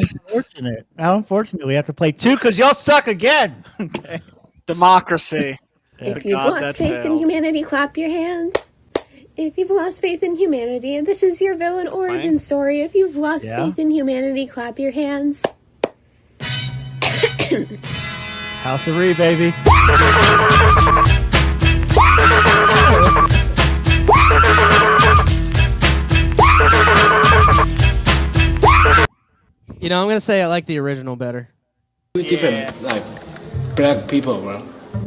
unfortunate. How unfortunate we have to play 2 because y'all suck again. Okay. Democracy. If you've lost faith in humanity, clap your hands. If you've lost faith in humanity, and this is your villain origin story, if you've lost faith in humanity, clap your hands. House of Re, baby. You know, I'm gonna say I like the original better. Different, like black people, bro.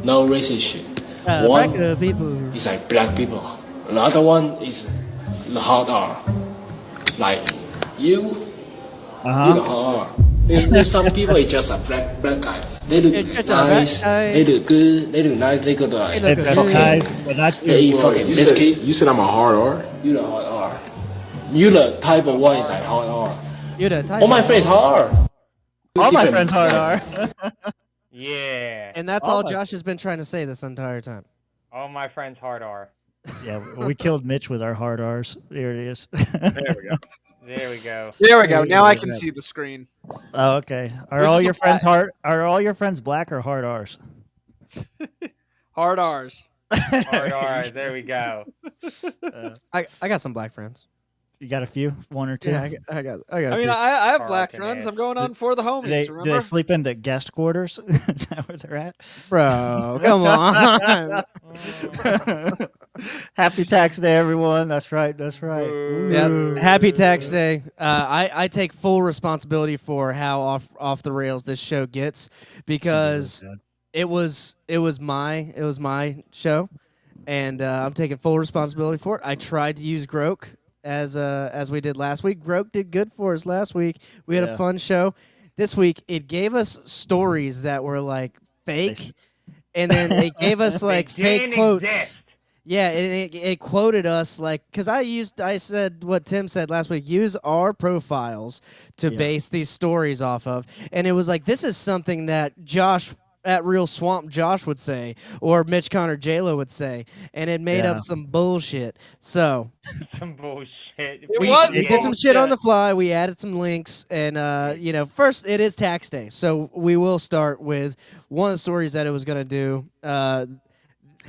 No racist shit. One black people is like black people. Another one is the hard R. Like you the hard R. There's some people is just a black guy. They look nice. They look good. They look nice. They go to like. They nice, but not they eat fucking biscuit. You said I'm a hard R. You the hard R. You the type of one is like hard R. You the type. All my friends hard R. All my friends hard R. Yeah. And that's all Josh has been trying to say this entire time. All my friends hard R. Yeah, we killed Mitch with our hard R's. There it is. There we go. There we go. There we go. Now I can see the screen. Oh, okay. Are all your friends black or hard R's? Hard R's. Hard R's. There we go. I got some black friends. You got a few? 1 or 2? Yeah, I got. I mean, a few. I have black friends. I'm going on for the homies. Do they sleep in the guest quarters? Is that where they're at? Bro, come on. Happy Tax Day, everyone. That's right. That's right. Yep. Happy Tax Day. I take full responsibility for how off the rails this show gets because it was my show, and I'm taking full responsibility for it. I tried to use Groke as we did last week. Groke did good for us last week. We had a fun show. This week it gave us stories that were like fake, and then it gave us like fake quotes. Exist. Yeah, it quoted us like because I said what Tim said last week. Use our profiles to base these stories off of, and it was like this is something that Josh at Real Swamp Josh would say, or Mitch Connor J-Lo would say, and it made up some bullshit. So some bullshit. We did some shit on the fly. We added some links, and first it is tax day, so we will start with one of the stories that it was going to do.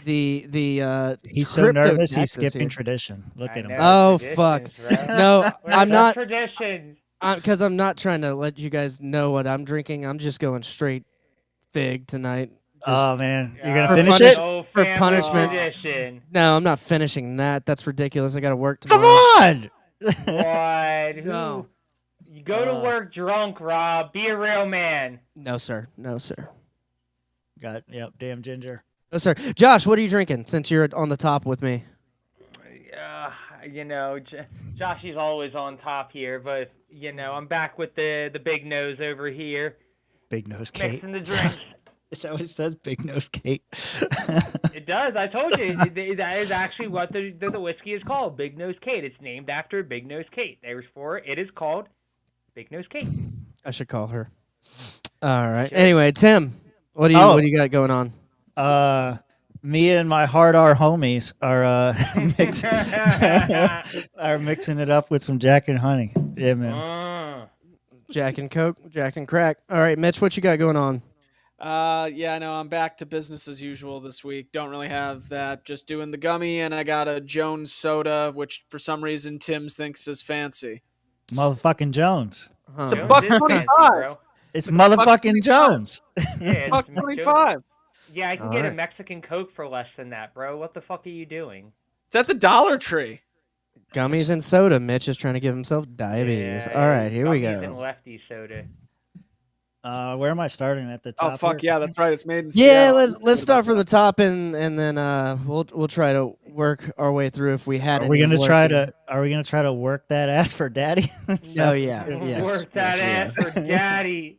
He's so nervous he's skipping tradition. Look at him. Oh fuck! No, I'm not. Traditions. Because I'm not trying to let you guys know what I'm drinking. I'm just going straight fig tonight. Oh man, you're gonna finish it for punishment. Tradition. No, I'm not finishing that. That's ridiculous. I got to work tomorrow. Come on. What? No. You go to work drunk, Rob. Be a real man. No sir. No sir. Damn ginger. No sir. Josh, what are you drinking? Since you're on the top with me. Josh is always on top here, but I'm back with the big nose over here. Big Nose Kate. Mixing the drinks. Is that what it says? Big Nose Kate? It does. I told you. That is actually what the whiskey is called. Big Nose Kate. It's named after Big Nose Kate. Therefore, it is called Big Nose Kate. I should call her. All right. Sure. Anyway, Tim, what do you got going on? Me and my hard R homies are mixing it up with some Jack and Honey. Yeah, man. Jack and Coke, Jack and Crack. All right, Mitch, what you got going on? I'm back to business as usual this week. Don't really have that. Just doing the gummy, and I got a Jones soda, which for some reason Tim's thinks is fancy. Motherfucking Jones. It's $1.25. It's motherfucking Jones. Yeah, $1.25. Yeah, I can get a Mexican Coke for less than that, bro. What the fuck are you doing? It's at the Dollar Tree. Gummies and soda. Mitch is trying to give himself diabetes. All right, here we go. And lefty soda. Where am I starting at the top? Oh fuck here? yeah, that's right. It's made in Yeah, Seattle. let's start from the top and then we'll try to work our way through if we had. Are we gonna try to work that ass for daddy? Oh yeah, yes. Work that ass for daddy.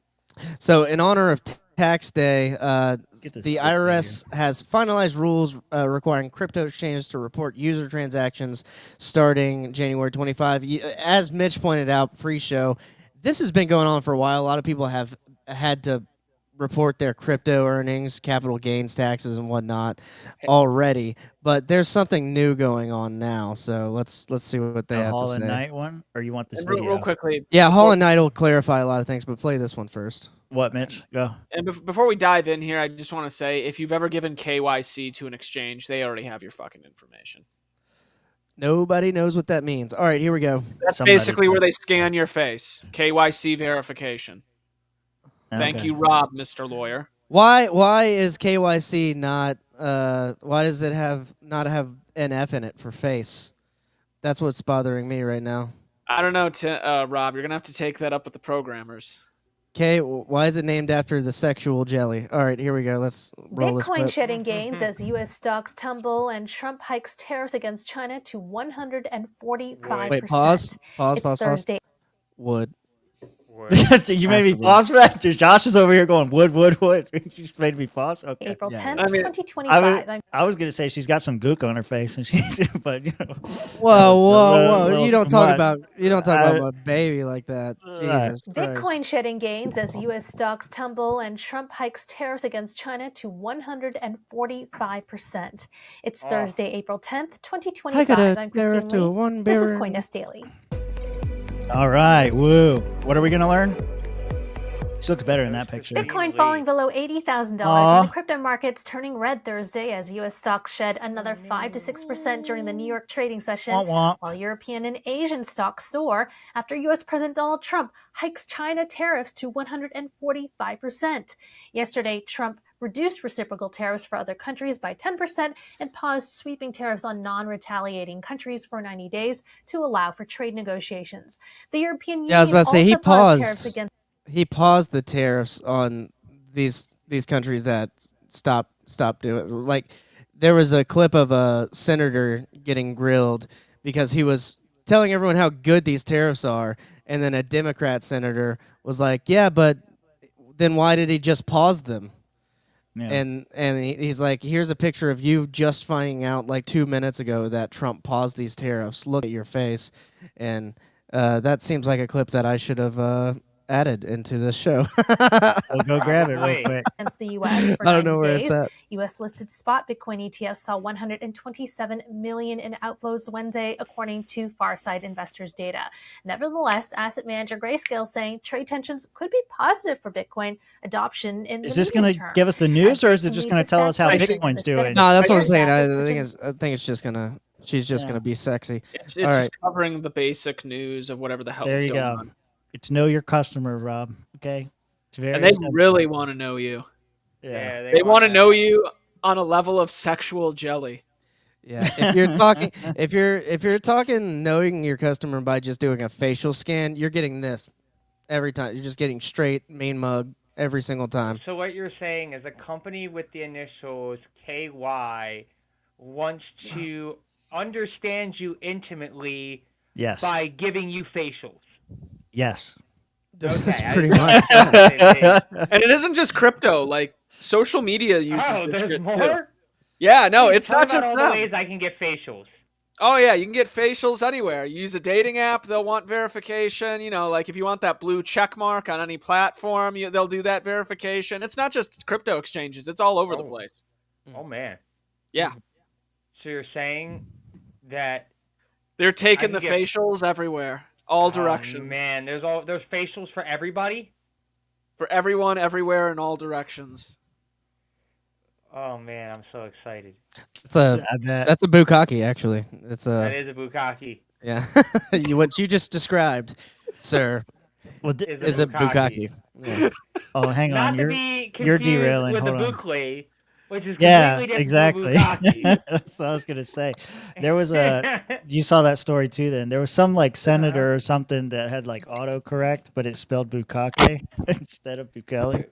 So in honor of Tax Day, the IRS has finalized rules requiring crypto exchanges to report user transactions starting January 25. As Mitch pointed out pre-show, this has been going on for a while. A lot of people have had to report their crypto earnings, capital gains taxes, and whatnot already. But there's something new going on now, so let's see what they The have to Hall say. and Night one, or you want this And video? real quickly. Yeah, before- Hall and Night will clarify a lot of things, but play this one first. What, Mitch? Go. And before we dive in here, I just want to say, if you've ever given KYC to an exchange, they already have your fucking information. Nobody knows what that means. All right, here we go. That's Somebody basically where does. they scan your face. KYC verification. Thank Okay. you, Rob, Mr. Lawyer. Why is KYC not why does it not have NF in it for face? That's what's bothering me right now. I don't know, Rob. You're gonna have to take that up with the programmers. Why is it named after the sexual jelly? All right, here we go. Let's roll this Bitcoin clip. shedding gains as U.S. stocks tumble and Trump hikes tariffs against China to 145%. Wait, pause. It's Pause. Thursday. Would. You made me pause for that? Josh is over here going, wood. You just made me pause? Okay. April Yeah. 10th, I mean, 2025. I was going to say she's got some gook on her face, and she's, but, you know. Whoa. You don't talk What? about my baby like that. Right. Jesus Christ. Bitcoin shedding gains as U.S. stocks tumble and Trump hikes tariffs against China to 145%. It's Thursday, April 10th, 2025. I got a I'm tariff Christine to Lee. $1 This is billion. CoinDesk Daily. All right. Woo. What are we going to learn? She looks better in that picture. Bitcoin falling below $80,000 Aw. and the crypto markets turning red Thursday as U.S. stocks shed another 5 to 6% during the New York trading session, Wah, wah. while European and Asian stocks soar after U.S. President Donald Trump hikes China tariffs to 145%. Yesterday, Trump reduced reciprocal tariffs for other countries by 10% and paused sweeping tariffs on non-retaliating countries for 90 days to allow for trade negotiations. The European Union Yeah, I was about to say, also he paused tariffs paused. against He paused the tariffs on these countries that stopped doing. Like, there was a clip of a senator getting grilled because he was telling everyone how good these tariffs are, and then a Democrat senator was like, "Yeah, but then why did he just pause them?" Yeah. And he's like, "Here's a picture of you just finding out like 2 minutes ago that Trump paused these tariffs. Look at your face." And that seems like a clip that I should have added into this show. We'll go grab it real Wait. quick. the U.S. for I don't 90 know where days. it's at. U.S. listed spot Bitcoin ETFs saw 127 million in outflows Wednesday, according to Farside Investors data. Nevertheless, asset manager Grayscale saying trade tensions could be positive for Bitcoin adoption in Is the this going medium to term. give us the news, or is it Bitcoin just needs going to tell us how establish Bitcoin's this doing? benefit. No, that's what I'm Other saying. I assets such think it's just gonna. She's just Yeah. gonna be sexy. It's All just covering the basic news of whatever the hell There is you going go. on. It's know your customer, Rob. Okay. It's very And they simple. really want to know you. Yeah. They want to know you on a level of sexual jelly. Yeah, if you're talking, if you're talking knowing your customer by just doing a facial scan, you're getting this every time. You're just getting straight main mug every single time. So what you're saying is a company with the initials KY wants to understand you intimately Yes. by giving you facials. Yes. That's Okay, pretty I- much. And it isn't just crypto. Like, social media uses Oh, this there's shit more? too. Yeah, no, Please it's tell not about just all them. the ways I can get facials. Oh yeah, you can get facials anywhere. You use a dating app, they'll want verification. You know, like if you want that blue check mark on any platform, they'll do that verification. It's not just crypto exchanges; it's all over the Oh. place. Oh man. Yeah, So you're saying that they're taking I the can get- facials everywhere, all directions. Oh, man, there's facials for everybody? For everyone, everywhere, in all directions. Oh man, I'm so excited. It's a I bet. that's a bukkake actually. It's That a is a bukkake. yeah. What you just described, sir, Well, is a bukkake. Yeah. oh, hang Not on. to be confused you're derailing. with Hold a on. boucle, which is Yeah, completely different exactly. from bukkake. That's what I was gonna say. There was you saw that story too. Then there was some like senator or something that had like autocorrect, but it spelled bukkake instead of bukele.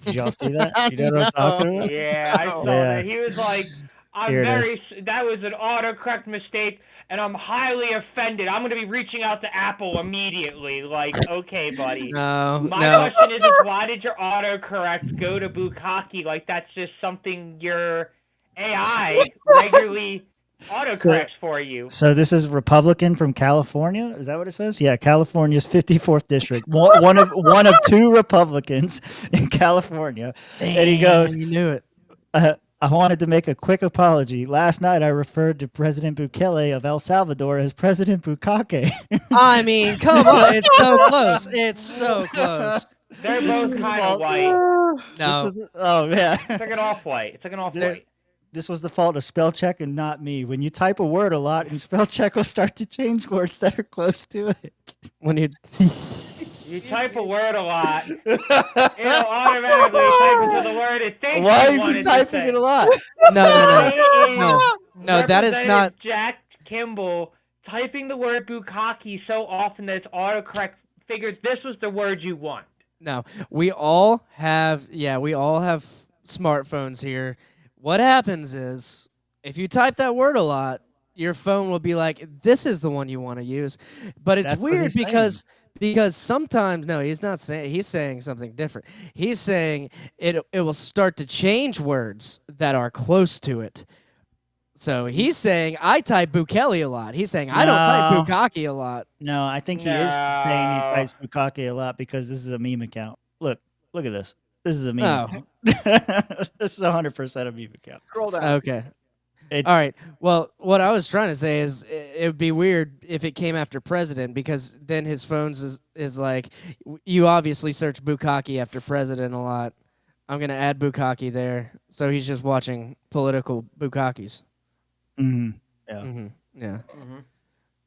Did y'all see that? You know what I'm talking about? Yeah, I saw Yeah. that. He was like, Here it is. that was an autocorrect mistake, and I'm highly offended. I'm going to be reaching out to Apple immediately. Like, okay, buddy. No, My no. question is why did your autocorrect go to bukkake? Like, that's just something your AI regularly autocorrects for you. So this is Republican from California. Is that what it says? Yeah, California's 54th district. One of two Republicans in California. Damn, and he goes, you knew it. I wanted to make a quick apology. Last night I referred to President Bukele of El Salvador as President Bukake. I mean, come on, it's so close. It's so close. They're both kind of white. No. Yeah. It's like an off-white. It's like an off-white. This was the fault of spell check and not me. When you type a word a lot, and spell check will start to change words that are close to it. When you type a word a lot, it'll automatically type into the word it thinks. Why is he typing it a lot? No, that is not. Jack Kimball typing the word bukkake so often that it's autocorrect figures this was the word you want. No, we all have smartphones here. What happens is, if you type that word a lot, your phone will be like, this is the one you want to use. But it's weird because sometimes, no, he's not saying, he's saying something different. He's saying it will start to change words that are close to it. So he's saying, I type Bukele a lot. He's saying, I don't type bukkake a lot. No, I think he is saying he types bukkake a lot because this is a meme account. Look at this. This is a meme account. This is 100% a meme account. Scroll down. Okay. All right. Well, what I was trying to say is it would be weird if it came after president, because then his phones is like, you obviously search bukkake after president a lot. I'm going to add bukkake there. So he's just watching political bukkakes. Mm-hmm. Yeah. Mm-hmm. Yeah. Mm-hmm.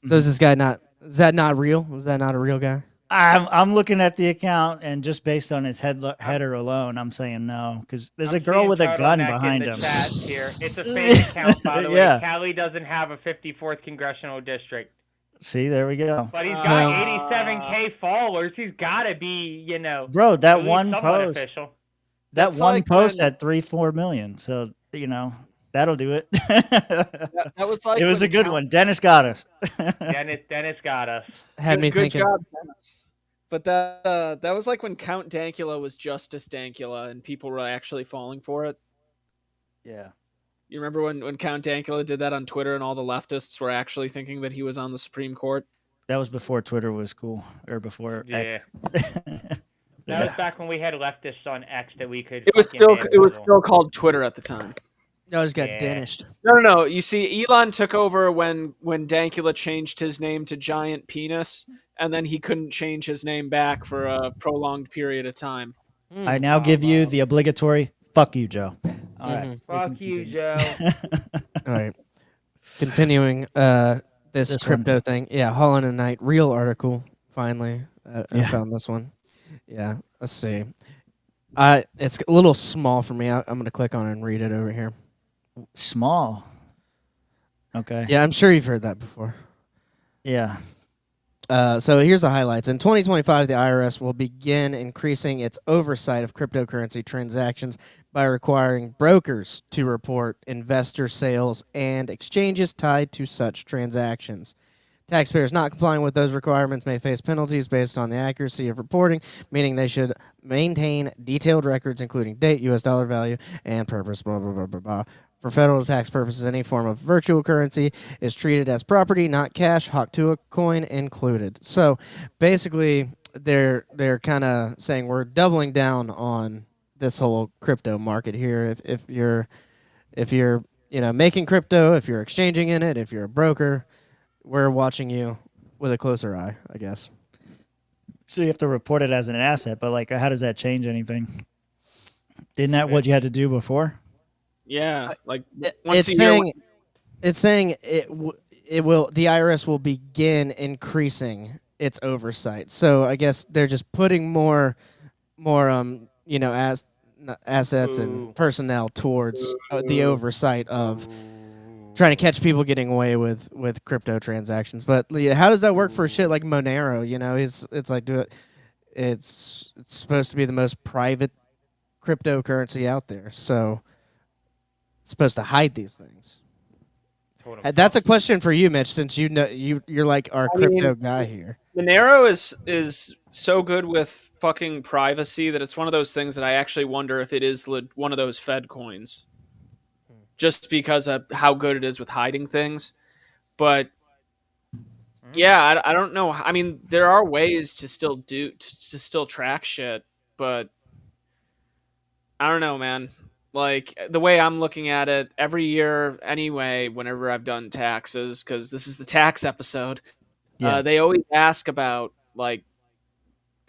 So is that not real? Was that not a real guy? I'm looking at the account, and just based on his header alone, I'm saying no, because there's a girl with a gun behind him. It's a fake account, by the way. Yeah. Cali doesn't have a 54th congressional district. See, there we go. But he's got 87K followers. He's got to be, bro. That one post. Official. That one post had 3-4 million. So that'll do it. that was like it was a good one. Dennis got us. Dennis got us. Had me thinking. Good job, Dennis. But that was like when Count Dankula was Justice Dankula, and people were actually falling for it. Yeah. You remember when Count Dankula did that on Twitter, and all the leftists were actually thinking that he was on the Supreme Court? That was before Twitter was cool, or before. Yeah. That was back when we had leftists on X that we could. It was still called Twitter at the time. No, it just got Danished. No. You see, Elon took over when Dankula changed his name to Giant Penis, and then he couldn't change his name back for a prolonged period of time. I now give you the obligatory "fuck you, Joe." All right. Fuck you, Joe. All right. Continuing this crypto thing. Yeah, Holland and Knight, real article. Finally, I found this one. Yeah, let's see. It's a little small for me. I'm going to click on it and read it over here. Small. Okay. Yeah, I'm sure you've heard that before. Yeah. So here's the highlights. In 2025, the IRS will begin increasing its oversight of cryptocurrency transactions by requiring brokers to report investor sales and exchanges tied to such transactions. Taxpayers not complying with those requirements may face penalties based on the accuracy of reporting, meaning they should maintain detailed records including date, U.S. dollar value, and purpose, blah, blah, blah, blah, blah. For federal tax purposes, any form of virtual currency is treated as property, not cash, Haktua coin included. So basically, they're kind of saying we're doubling down on this whole crypto market here. If you're making crypto, if you're exchanging in it, if you're a broker, we're watching you with a closer eye, I guess. So you have to report it as an asset, but how does that change anything? Isn't that what you had to do before? Yeah, it's saying the IRS will begin increasing its oversight. So I guess they're just putting more assets and personnel towards the oversight of trying to catch people getting away with crypto transactions. But how does that work for shit like Monero? It's like it's supposed to be the most private cryptocurrency out there. So it's supposed to hide these things. That's a question for you, Mitch, since you're like our crypto guy here. Monero is so good with fucking privacy that it's one of those things that I actually wonder if it is one of those Fed coins. just because of how good it is with hiding things. But yeah, I don't know. I mean, there are ways to still track shit, but I don't know, man. Like the way I'm looking at it, every year anyway, whenever I've done taxes, because this is the tax episode, they always ask about like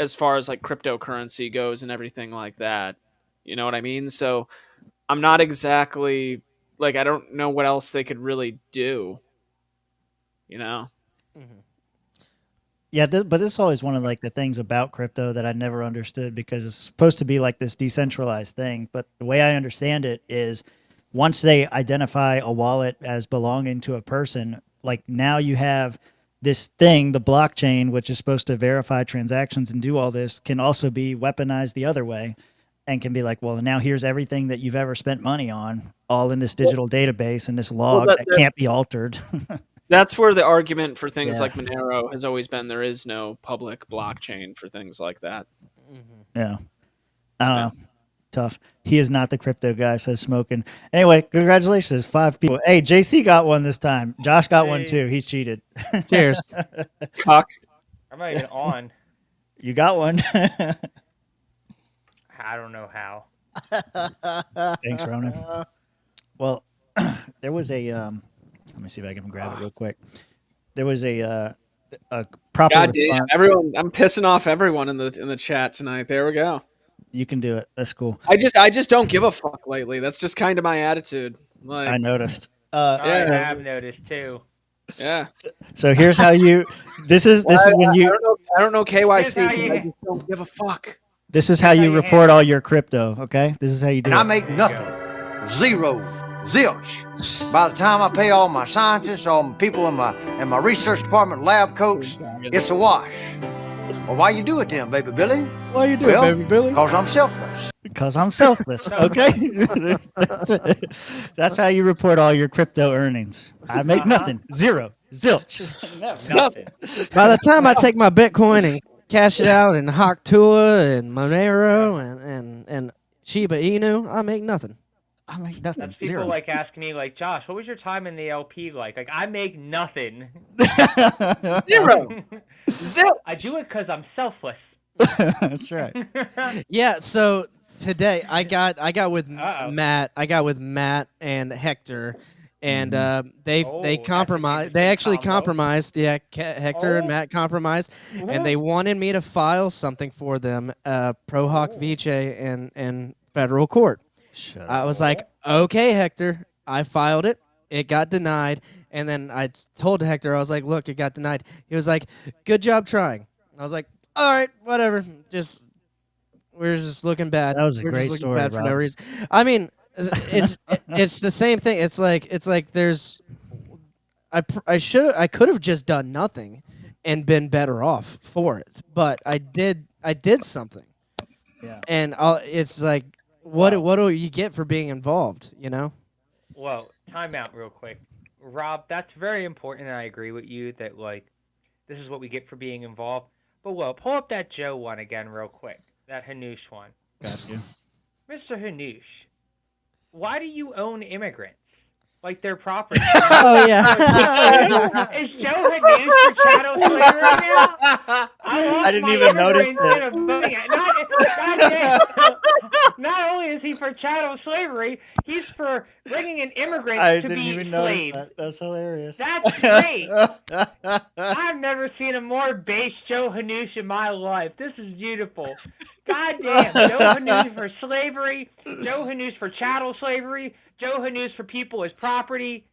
as far as like cryptocurrency goes and everything like that. You know what I mean? So I'm not exactly like I don't know what else they could really do. You know? Mm-hmm. Yeah, but this is always one of like the things about crypto that I never understood, because it's supposed to be like this decentralized thing. But the way I understand it is, once they identify a wallet as belonging to a person, like now you have this thing, the blockchain, which is supposed to verify transactions and do all this, can also be weaponized the other way, and can be like, well, now here's everything that you've ever spent money on, all in this digital database and this log that can't be altered. That's where the argument for things like Monero has always been. There is no public blockchain for things like that. Yeah. I don't know. Tough. He is not the crypto guy, says Smoking. Anyway, congratulations. 5 people. Hey, JC got one this time. Josh got one too. He's cheated. Cheers. Cock. I'm not even on. You got one. I don't know how. Thanks, Ronan. Well, there was a let me see if I can grab it real quick. There was a proper God damn, response. everyone! I'm pissing off everyone in the chat tonight. There we go. You can do it. That's cool. I just don't give a fuck lately. That's just kind of my attitude. Like I noticed. I have noticed too. Yeah. So here's how you. This is when you. I don't know KYC. I just don't give a fuck. This is how you report all your crypto. Okay. This is how you do it. And I make nothing. Zero. Zilch. By the time I pay all my scientists, all my people in my research department, lab coats, it's a wash. Well, why you do it then, baby Billy? Why you do it, baby Billy? Because I'm selfless. Because I'm selfless. Okay. That's how you report all your crypto earnings. I make nothing. Zero. Zilch. Nothing. By the time I take my Bitcoin and cash it out in Haktua and Monero and Shiba Inu, I make nothing. I make nothing. That's people Zero. like asking me, like, Josh, what was your time in the LP like? Like, I make nothing. Zero. Zilch. I do it because I'm selfless. That's right. Yeah, so today I got with Uh-oh. Matt. I got with Matt and Hector, and they compromised. They actually combo. compromised. Yeah, Hector and Matt compromised, and they wanted me to file something for them, pro hoc vice in federal court. I was like, okay, Hector. I filed it. It got denied, and then I told Hector, I was like, look, it got denied. He was like, good job trying. I was like, all right, whatever. We're just looking bad. That was a We're great just looking story, bad for Rob. no reason. I mean, it's the same thing. It's like there's I could have just done nothing and been better off for it, but I did something. Yeah. And it's like what do you get for being involved, you know? Well, time out real quick. Rob, that's very important, and I agree with you that, like, this is what we get for being involved. But, well, pull up that Joe one again real quick, that Hanoush one. Got you. Mr. Hanoush, why do you own immigrants? Like their property? Oh, yeah. Is Joe Hanoush for chattel slavery now? I didn't even notice Not only is he for chattel slavery, he's for bringing in immigrants to be slaves. That's hilarious. That's great. I've never seen a more base Joe Hanoush in my life. This is beautiful. God damn. Joe Hanoush for slavery. Joe Hanoush for chattel slavery. Joe Hanoush for people as property.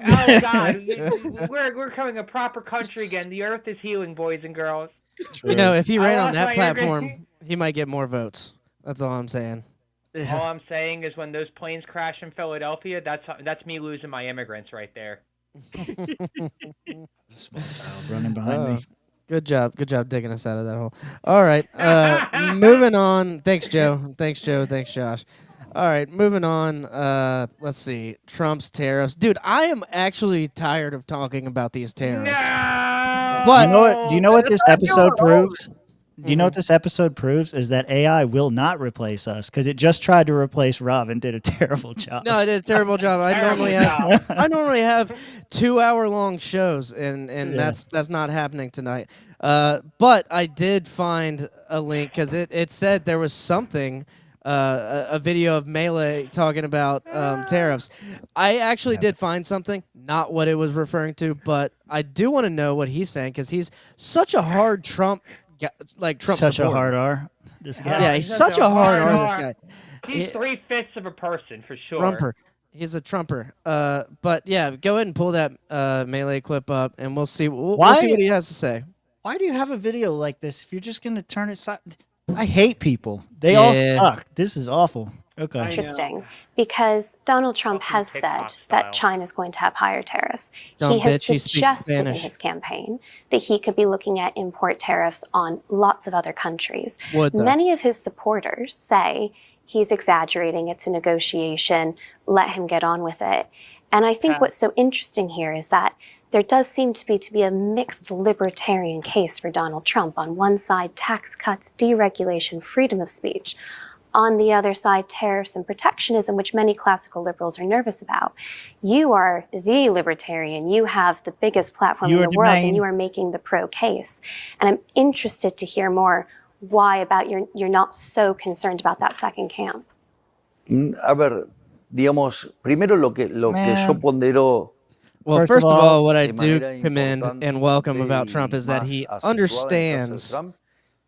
Oh, God. We're becoming a proper country again. The earth is healing, boys and girls. You know, if he ran on lost that my platform, he might get more votes. That's all I'm saying. All I'm saying is when those planes crash in Philadelphia, that's me losing my immigrants right there. Small child running behind me. Good job digging us out of that hole. All right, moving on. Thanks, Joe. Thanks, Josh. All right, moving on. Let's see. Trump's tariffs. Dude, I am actually tired of talking about these tariffs. No! But Do you know what this episode proves? Do you know what this episode proves? Is that AI will not replace us because it just tried to replace Rob and did a terrible job. No, I did a terrible job. I normally have 2-hour-long shows, and that's not happening tonight. But I did find a link because it said there was something, a video of Milei talking about tariffs. I actually did find something, not what it was referring to, but I do want to know what he's saying because he's such a hard Trump Such supporter. a hard R. This guy. Yeah, he's such a hard R. This guy. He's 3/5 of a person for sure. Trumper. He's a Trumper. But yeah, go ahead and pull that Milei clip up, and we'll see. We'll see what he has to say. Why do you have a video like this if you're just gonna turn it? I hate people. They all suck. This is awful. Okay. Interesting, because Donald Trump has said that China is going to have higher tariffs. Dumb He has bitch, he speaks suggested in Spanish. his campaign that he could be looking at import tariffs on lots of other countries. Would, though. Many of his supporters say he's exaggerating, it's a negotiation, let him get on with it. And I think what's so interesting here is that there does seem to be a mixed libertarian case for Donald Trump. On one side, tax cuts, deregulation, freedom of speech. On the other side, tariffs and protectionism, which many classical liberals are nervous about. You are the libertarian. You have the biggest platform in the world, and you are making the pro case. And I'm interested to hear more why about you're not so concerned about that second camp. A ver, digamos, primero lo que yo pondero. Well, first of all, what I do commend and welcome about Trump is that he understands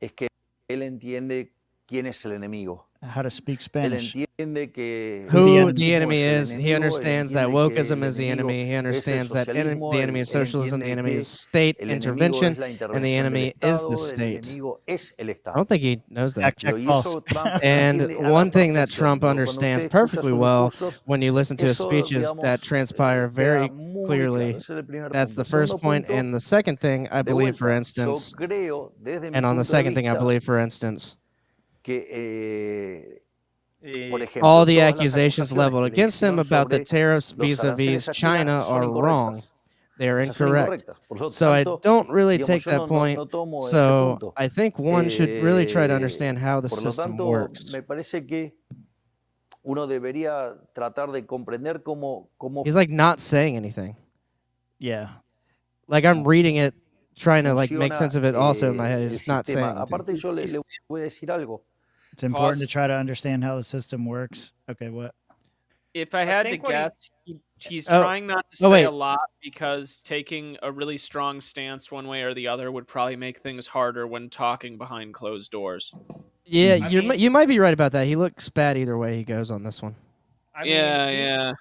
Es que él entiende quién es el enemigo. How to speak Spanish. Who the enemy is. He understands that wokeism is the enemy. He understands that the enemy is socialism, the enemy is state intervention, and the enemy is the state. I don't think he knows that. And one thing that Trump understands perfectly well when you listen to his speeches that transpire very clearly, that's the first point. And the second thing, I believe, for instance, and on the second thing, I believe, for instance, all the accusations leveled against him about the tariffs vis-a-vis China are wrong. They're incorrect. So I don't really take that point. So I think one should really try to understand how the system works. He's like not saying anything. Yeah. Like I'm reading it, trying to like make sense of it also in my head. He's not saying anything. It's important to try to understand how the system works. Okay, what? If I had to guess, he's trying not to say a lot because taking a really strong stance one way or the other would probably make things harder when talking behind closed doors. Yeah, you might be right about that. He looks bad either way he goes on this one. Yeah.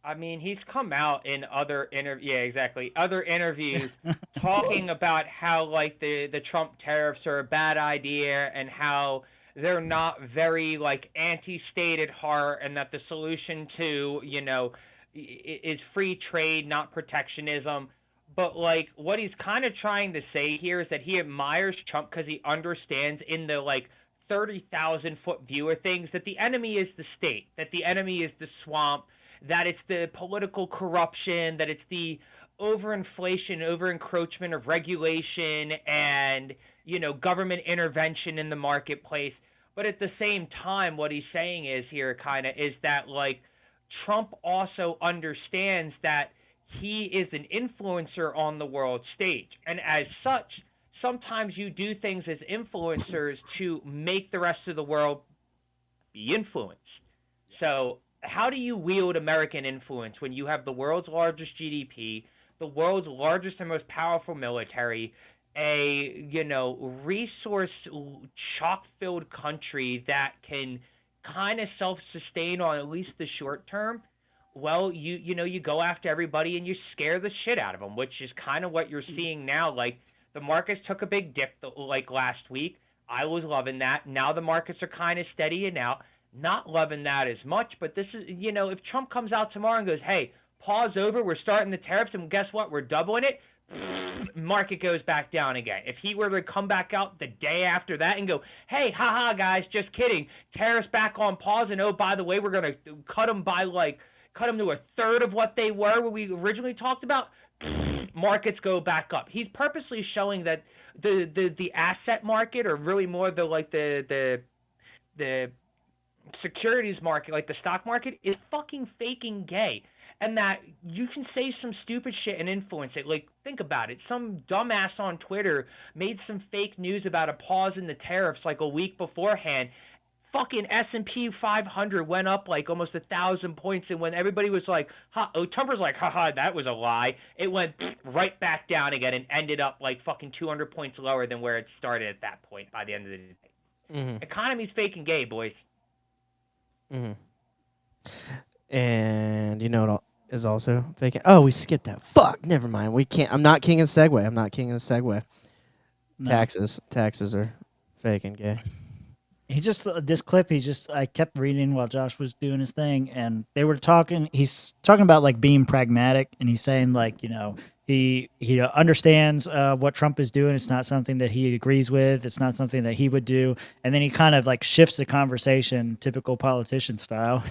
I mean, he's come out in other other interviews talking about how like the Trump tariffs are a bad idea and how they're not very like anti-state at heart, and that the solution to, is free trade, not protectionism. But like what he's kind of trying to say here is that he admires Trump because he understands in the like 30,000-foot view of things that the enemy is the state, that the enemy is the swamp, that it's the political corruption, that it's the overinflation, over-encroachment of regulation and, government intervention in the marketplace. But at the same time, what he's saying is that, like, Trump also understands that he is an influencer on the world stage. And as such, sometimes you do things as influencers to make the rest of the world be influenced. So how do you wield American influence when you have the world's largest GDP, the world's largest and most powerful military, a, resource chock-filled country that can kind of self-sustain on at least the short term? Well, you go after everybody and you scare the shit out of them, which is kind of what you're seeing now. Like, the markets took a big dip like last week. I was loving that. Now the markets are kind of steadying out. Not loving that as much, but this is, if Trump comes out tomorrow and goes, hey, pause over, we're starting the tariffs, and guess what, we're doubling it, market goes back down again. If he were to come back out the day after that and go, hey, haha, guys, just kidding, tariffs back on pause, and oh, by the way, we're going to cut them to a third of what they were when we originally talked about, markets go back up. He's purposely showing that the asset market, or really more the securities market, like the stock market, is fucking faking gay. And that you can say some stupid shit and influence it. Like, think about it. Some dumbass on Twitter made some fake news about a pause in the tariffs like a week beforehand. Fucking S&P 500 went up like almost 1,000 points, and when everybody was like, Trump was like, haha, that was a lie, it went right back down again and ended up like fucking 200 points lower than where it started at that point by the end of the day. Mm-hmm. Economy's faking gay, boys. Mm-hmm. And you know what is also faking? Oh, we skipped that. Fuck, never mind. We can't. I'm not king of the segue. No. Taxes are faking gay. He just this clip. I kept reading while Josh was doing his thing, and they were talking. He's talking about like being pragmatic, and he's saying like, you know, he understands what Trump is doing. It's not something that he agrees with. It's not something that he would do. And then he kind of like shifts the conversation, typical politician style,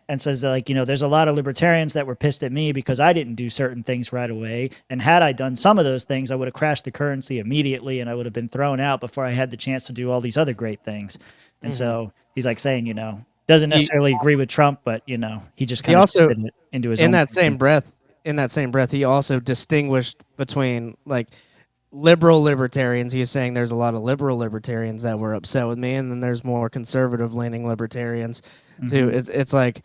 and says like, you know, there's a lot of libertarians that were pissed at me because I didn't do certain things right away. And had I done some of those things, I would have crashed the currency immediately, and I would have been thrown out before I had the chance to do all these other great things. And so he's like saying, you know, doesn't necessarily agree with Trump, but you know, he just kind of fit it into his own. In that same breath, he also distinguished between like liberal libertarians. He was saying there's a lot of liberal libertarians that were upset with me, and then there's more conservative leaning libertarians too. It's like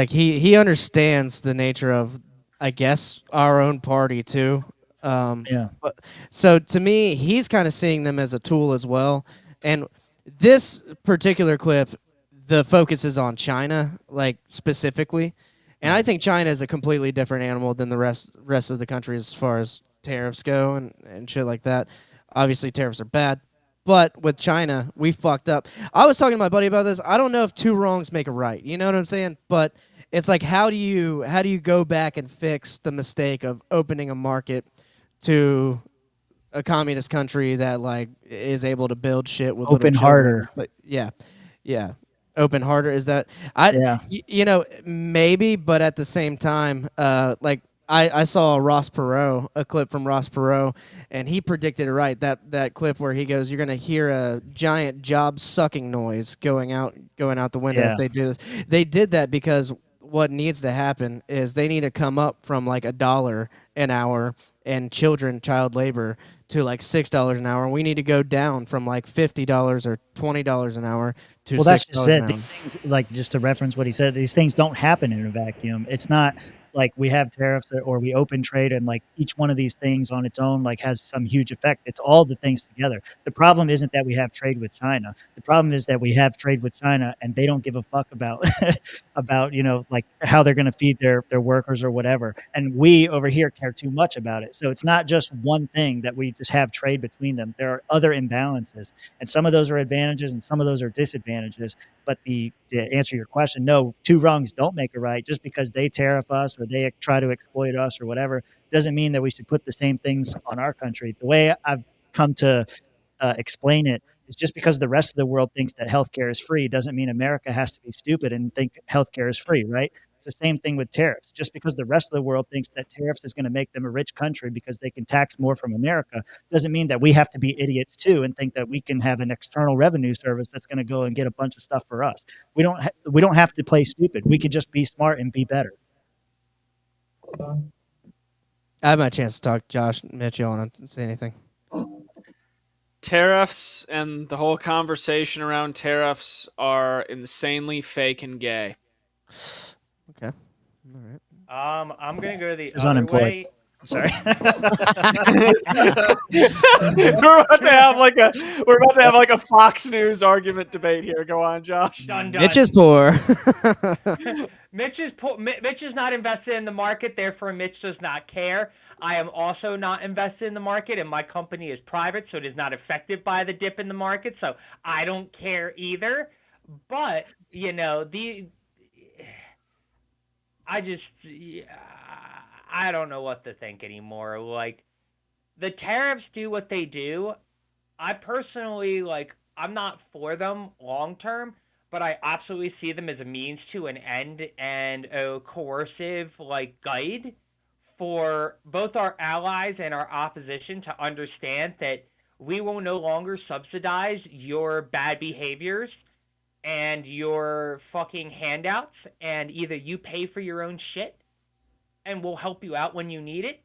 he understands the nature of, I guess, our own party too. But, so to me, he's kind of seeing them as a tool as well. And this particular clip, the focus is on China, like specifically, and I think China is a completely different animal than the rest of the country as far as tariffs go and shit like that. Obviously, tariffs are bad, but with China, we fucked up. I was talking to my buddy about this. I don't know if two wrongs make a right. You know what I'm saying? But it's like, how do you go back and fix the mistake of opening a market to a communist country that like is able to build shit with open little children? But yeah. Open harder, is that you know, maybe, but at the same time, like I saw a clip from Ross Perot, and he predicted it right. That clip where he goes, "You're gonna hear a giant job sucking noise going out the window if they do this." They did that because what needs to happen is they need to come up from like $1 an hour and child labor to like $6 an hour, and we need to go down from like $50 or $20 an hour to $6 that's just it. an hour. These things, like, just to reference what he said, these things don't happen in a vacuum. It's not like we have tariffs or we open trade and like each one of these things on its own like has some huge effect. It's all the things together. The problem isn't that we have trade with China. The problem is that we have trade with China and they don't give a fuck about about, you know, like how they're going to feed their workers or whatever. And we over here care too much about it. So it's not just one thing that we just have trade between them. There are other imbalances, and some of those are advantages and some of those are disadvantages. But to answer your question, no, two wrongs don't make a right. Just because they tariff us or they try to exploit us or whatever doesn't mean that we should put the same things on our country. The way I've come to explain it is just because the rest of the world thinks that healthcare is free doesn't mean America has to be stupid and think healthcare is free, right? It's the same thing with tariffs. Just because the rest of the world thinks that tariffs is going to make them a rich country because they can tax more from America doesn't mean that we have to be idiots too and think that we can have an external revenue service that's going to go and get a bunch of stuff for us. We don't have to play stupid. We could just be smart and be better. I have my chance to talk. Josh, Mitch, you want to say anything? Tariffs and the whole conversation around tariffs are insanely fake and gay. Okay. All right. I'm gonna go the He's other unemployed. way. I'm sorry. We're about to have like a Fox News argument debate here. Go on, Josh. Done. Mitch is poor. Mitch is not invested in the market, therefore Mitch does not care. I am also not invested in the market, and my company is private, so it is not affected by the dip in the market, so I don't care either. But, you know, I don't know what to think anymore. Like, the tariffs do what they do. I personally, I'm not for them long term, but I absolutely see them as a means to an end and a coercive, guide for both our allies and our opposition to understand that we will no longer subsidize your bad behaviors and your fucking handouts, and either you pay for your own shit and we'll help you out when you need it,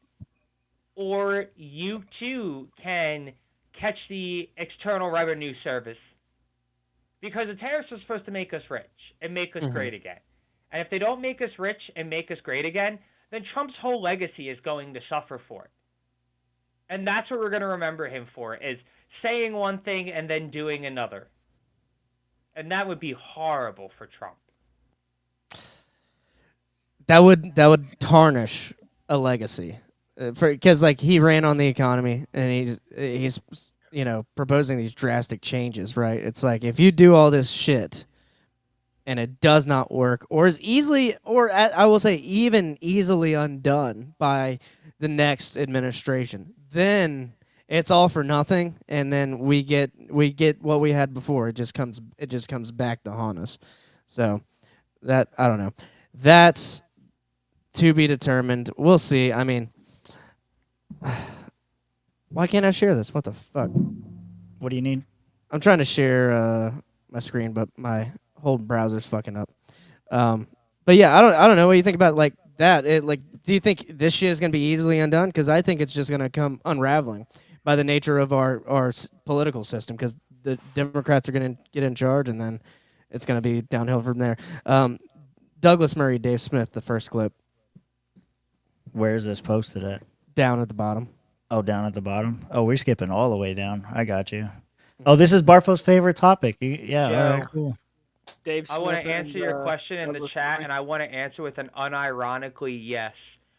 or you too can catch the External Revenue Service. Because the tariffs are supposed to make us rich and make us great again. And if they don't make us rich and make us great again, then Trump's whole legacy is going to suffer for it. And that's what we're going to remember him for, is saying one thing and then doing another. And that would be horrible for Trump. That would tarnish a legacy, because like he ran on the economy and he's proposing these drastic changes, right? It's like if you do all this shit and it does not work, or is easily, or I will say even easily undone by the next administration, then it's all for nothing, and then we get what we had before. It just comes back to haunt us. So that, I don't know. That's to be determined. We'll see. I mean, why can't I share this? What the fuck? What do you need? I'm trying to share my screen, but my whole browser's fucking up. But yeah, I don't know what you think about like that. Do you think this shit is gonna be easily undone? Because I think it's just gonna come unraveling by the nature of our political system. Because the Democrats are gonna get in charge, and then it's gonna be downhill from there. Douglas Murray, Dave Smith, the first clip. Where is this posted at? Down at the bottom. Oh, down at the bottom. Oh, we're skipping all the way down. I got you. Oh, this is Barfo's favorite topic. Yeah. All right. Cool. Dave Smith, I want to answer your question in the Douglas chat, Murray. and I want to answer with an unironically yes.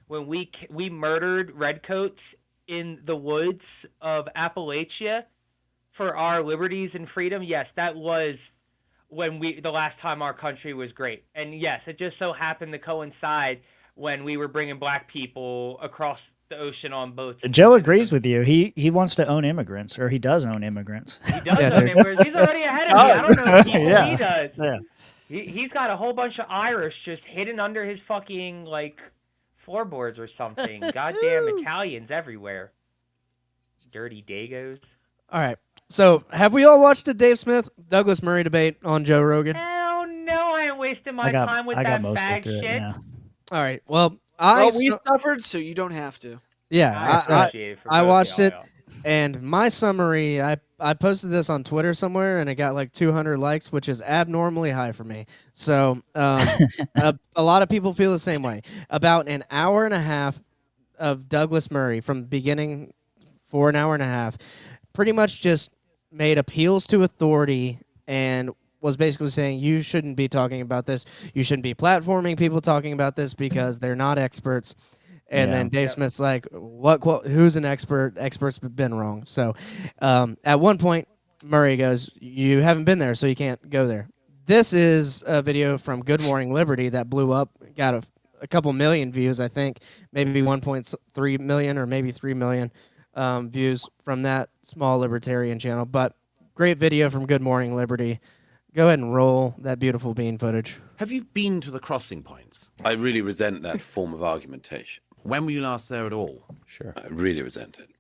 When we murdered redcoats in the woods of Appalachia for our liberties and freedom, yes, that was when the last time our country was great. And yes, it just so happened to coincide when we were bringing black people across the ocean on boats. Joe agrees with you. He wants to own immigrants, or he does own immigrants. He does own immigrants. He's already ahead of me. I don't know what people he does. Yeah. He's got a whole bunch of Irish just hidden under his fucking, like, floorboards or something. Goddamn Italians everywhere. Dirty Dagos. All right. So, have we all watched the Dave Smith Douglas Murray debate on Joe Rogan? Hell no, I ain't wasting my time with that bag shit. Yeah. All right. Well, we suffered, so you don't have to. Yeah, I watched it, y'all. and my summary, I posted this on Twitter somewhere, and it got like 200 likes, which is abnormally high for me. So a lot of people feel the same way. About an hour and a half of Douglas Murray from beginning for an hour and a half, pretty much just made appeals to authority and was basically saying you shouldn't be talking about this. You shouldn't be platforming people talking about this because they're not experts. And then Dave Smith's like, who's an expert? Experts have been wrong. So at one point, Murray goes, you haven't been there, so you can't go there. This is a video from Good Morning Liberty that blew up, got a couple million views, I think, maybe 1.3 million or maybe 3 million views from that small libertarian channel. But great video from Good Morning Liberty. Go ahead and roll that beautiful bean footage. Have you been to the crossing points? I really resent that form of argumentation. When were you last there at all? Sure. I really resent it.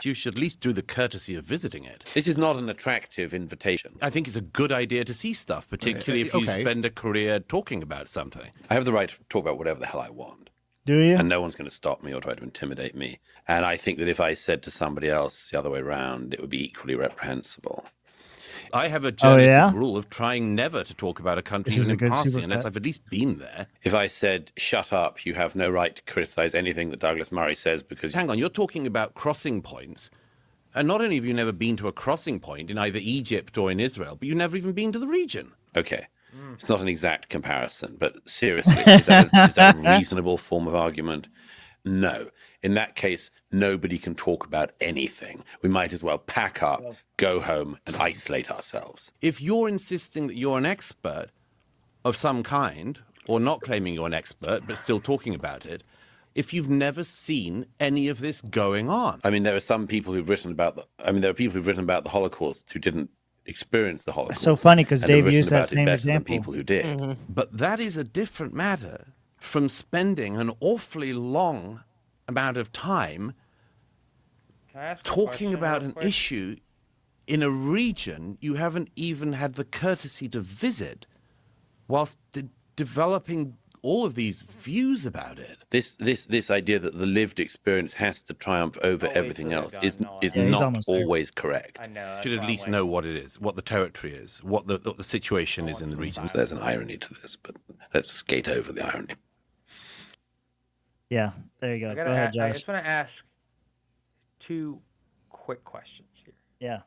You should at least do the courtesy of visiting it. This is not an attractive invitation. I think it's a good idea to see stuff, particularly if you spend a career talking about something. I have the right to talk about whatever the hell I want. Do you? And no one's going to stop me or try to intimidate me. And I think that if I said to somebody else the other way around, it would be equally reprehensible. I have a journalistic rule of trying never to talk about a country in passing unless I've at least been there. If I said, shut up, you have no right to criticize anything that Douglas Murray says because... Hang on, you're talking about crossing points. And not only have you never been to a crossing point in either Egypt or in Israel, but you've never even been to the region. Okay. It's not an exact comparison, but seriously, is that a reasonable form of argument? No. In that case, nobody can talk about anything. We might as well pack up, go home, and isolate ourselves. If you're insisting that you're an expert of some kind, or not claiming you're an expert, but still talking about it, if you've never seen any of this going on. I mean, there are some people who've written about there are people who've written about the Holocaust who didn't experience the Holocaust. It's so funny because Dave used that same better example. than people who did. Mm-hmm. But that is a different matter from spending an awfully long amount of time talking about an issue in a region you haven't even had the courtesy to visit, whilst developing all of these views about it. This idea that the lived experience has to triumph over everything else is not always correct. I know. Should at least know what it is, what the territory is, what the situation is in the region. There's an irony to this, but let's skate over the irony. Yeah, there you go. Go ahead, Josh. I just want to ask 2 quick questions here. Yeah.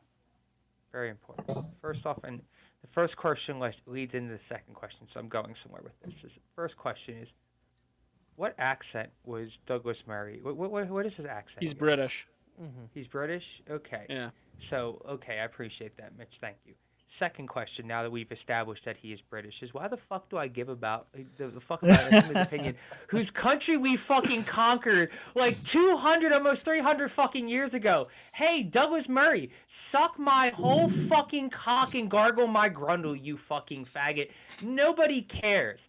Very important. First off, and the first question leads into the second question, so I'm going somewhere with this. The first question is, what accent was Douglas Murray? What is his accent? He's British. Mm-hmm. He's British? Okay. Yeah. So, okay, I appreciate that, Mitch. Thank you. Second question, now that we've established that he is British, is why the fuck do I give about the fuck about somebody's opinion whose country we fucking conquered like 200, almost 300 fucking years ago? Hey, Douglas Murray, suck my whole fucking cock and gargle my grundle, you fucking faggot. Nobody cares.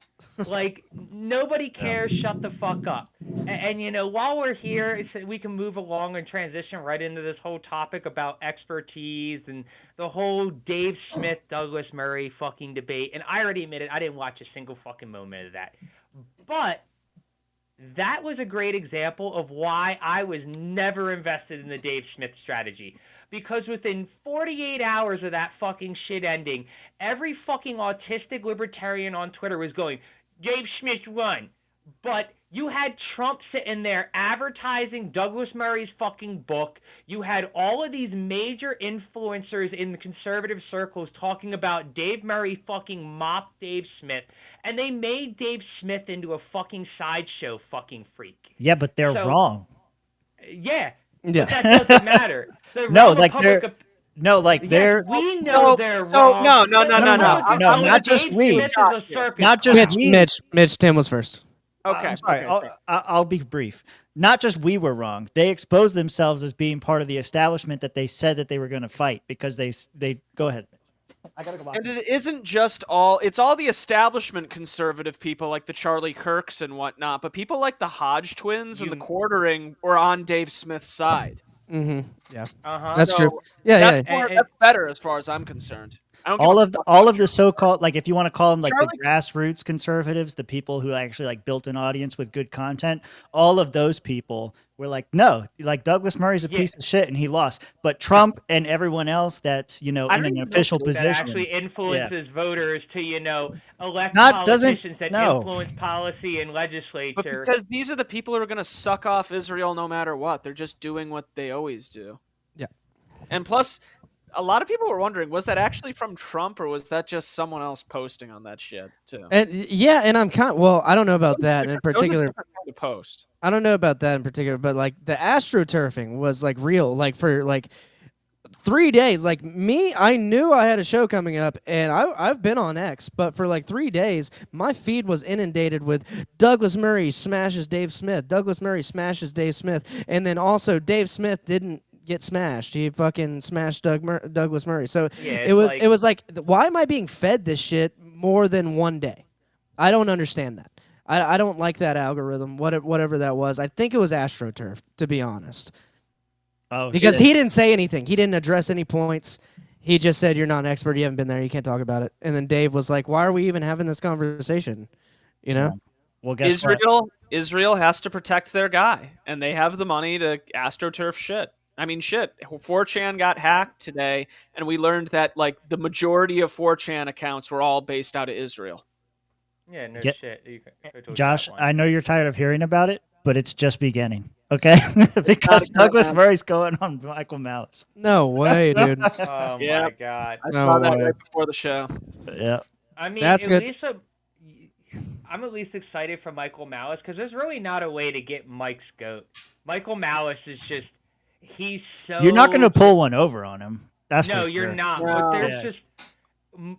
Like, nobody cares. Shut the fuck up. And you know, while we're here, we can move along and transition right into this whole topic about expertise and the whole Dave Smith, Douglas Murray fucking debate. And I already admitted I didn't watch a single fucking moment of that. But that was a great example of why I was never invested in the Dave Smith strategy. Because within 48 hours of that fucking shit ending, every fucking autistic libertarian on Twitter was going, Dave Smith won. But you had Trump sitting there advertising Douglas Murray's fucking book. You had all of these major influencers in the conservative circles talking about Dave Murray fucking mocked Dave Smith. And they made Dave Smith into a fucking sideshow fucking freak. Yeah, but they're wrong. Yeah. Yeah. But that doesn't matter. No, like they're we know they're wrong. No, not just we. Not just we. Mitch, Tim was first. Okay. I'm sorry. I'll be brief. Not just we were wrong. They exposed themselves as being part of the establishment that they said that they were going to fight because they go ahead. I gotta go back. And it isn't just it's all the establishment conservative people like the Charlie Kirks and whatnot, but people like the Hodge twins and the Quartering were on Dave Smith's side. Mm-hmm. Yeah. That's true. Yeah, that's better as far as I'm concerned. I don't all of the so-called, like, if you want to call them like the grassroots conservatives, the people who actually like built an audience with good content, all of those people were like, no, like Douglas Murray's a piece of shit and he lost. But Trump and everyone else that's, in an official position that actually influences voters to, elect politicians that influence policy and legislature. But because these are the people who are going to suck off Israel no matter what. They're just doing what they always do. Yeah. And plus, a lot of people were wondering, was that actually from Trump or was that just someone else posting on that shit too? And I'm I don't know about that in particular. Post. I don't know about that in particular, but like the astroturfing was like real, like for like 3 days. Like me, I knew I had a show coming up, and I've been on X, but for like 3 days, my feed was inundated with Douglas Murray smashes Dave Smith, Douglas Murray smashes Dave Smith, and then also Dave Smith didn't get smashed. He fucking smashed Douglas Murray. So it was like, why am I being fed this shit more than one day? I don't understand that. I don't like that algorithm, whatever that was. I think it was AstroTurf, to be honest. Oh, because he didn't say anything. He didn't address any points. He just said, you're not an expert. You haven't been there. You can't talk about it. And then Dave was like, why are we even having this conversation? Well, guess Israel has to protect their guy, and they have the money to AstroTurf shit. I mean, shit, 4chan got hacked today, and we learned that, like, the majority of 4chan accounts were all based out of Israel. Yeah, no shit. Josh, I know you're tired of hearing about it, but it's just beginning, okay? Because Douglas Murray's going on Michael Malice. No way, dude. Oh, my God. I saw that right before the show. Yeah. I mean, that's good. I'm at least excited for Michael Malice, because there's really not a way to get Mike's goat. Michael Malice is just... He's so... You're not going to pull one over on him. That's no, for you're sure. not. But there's just...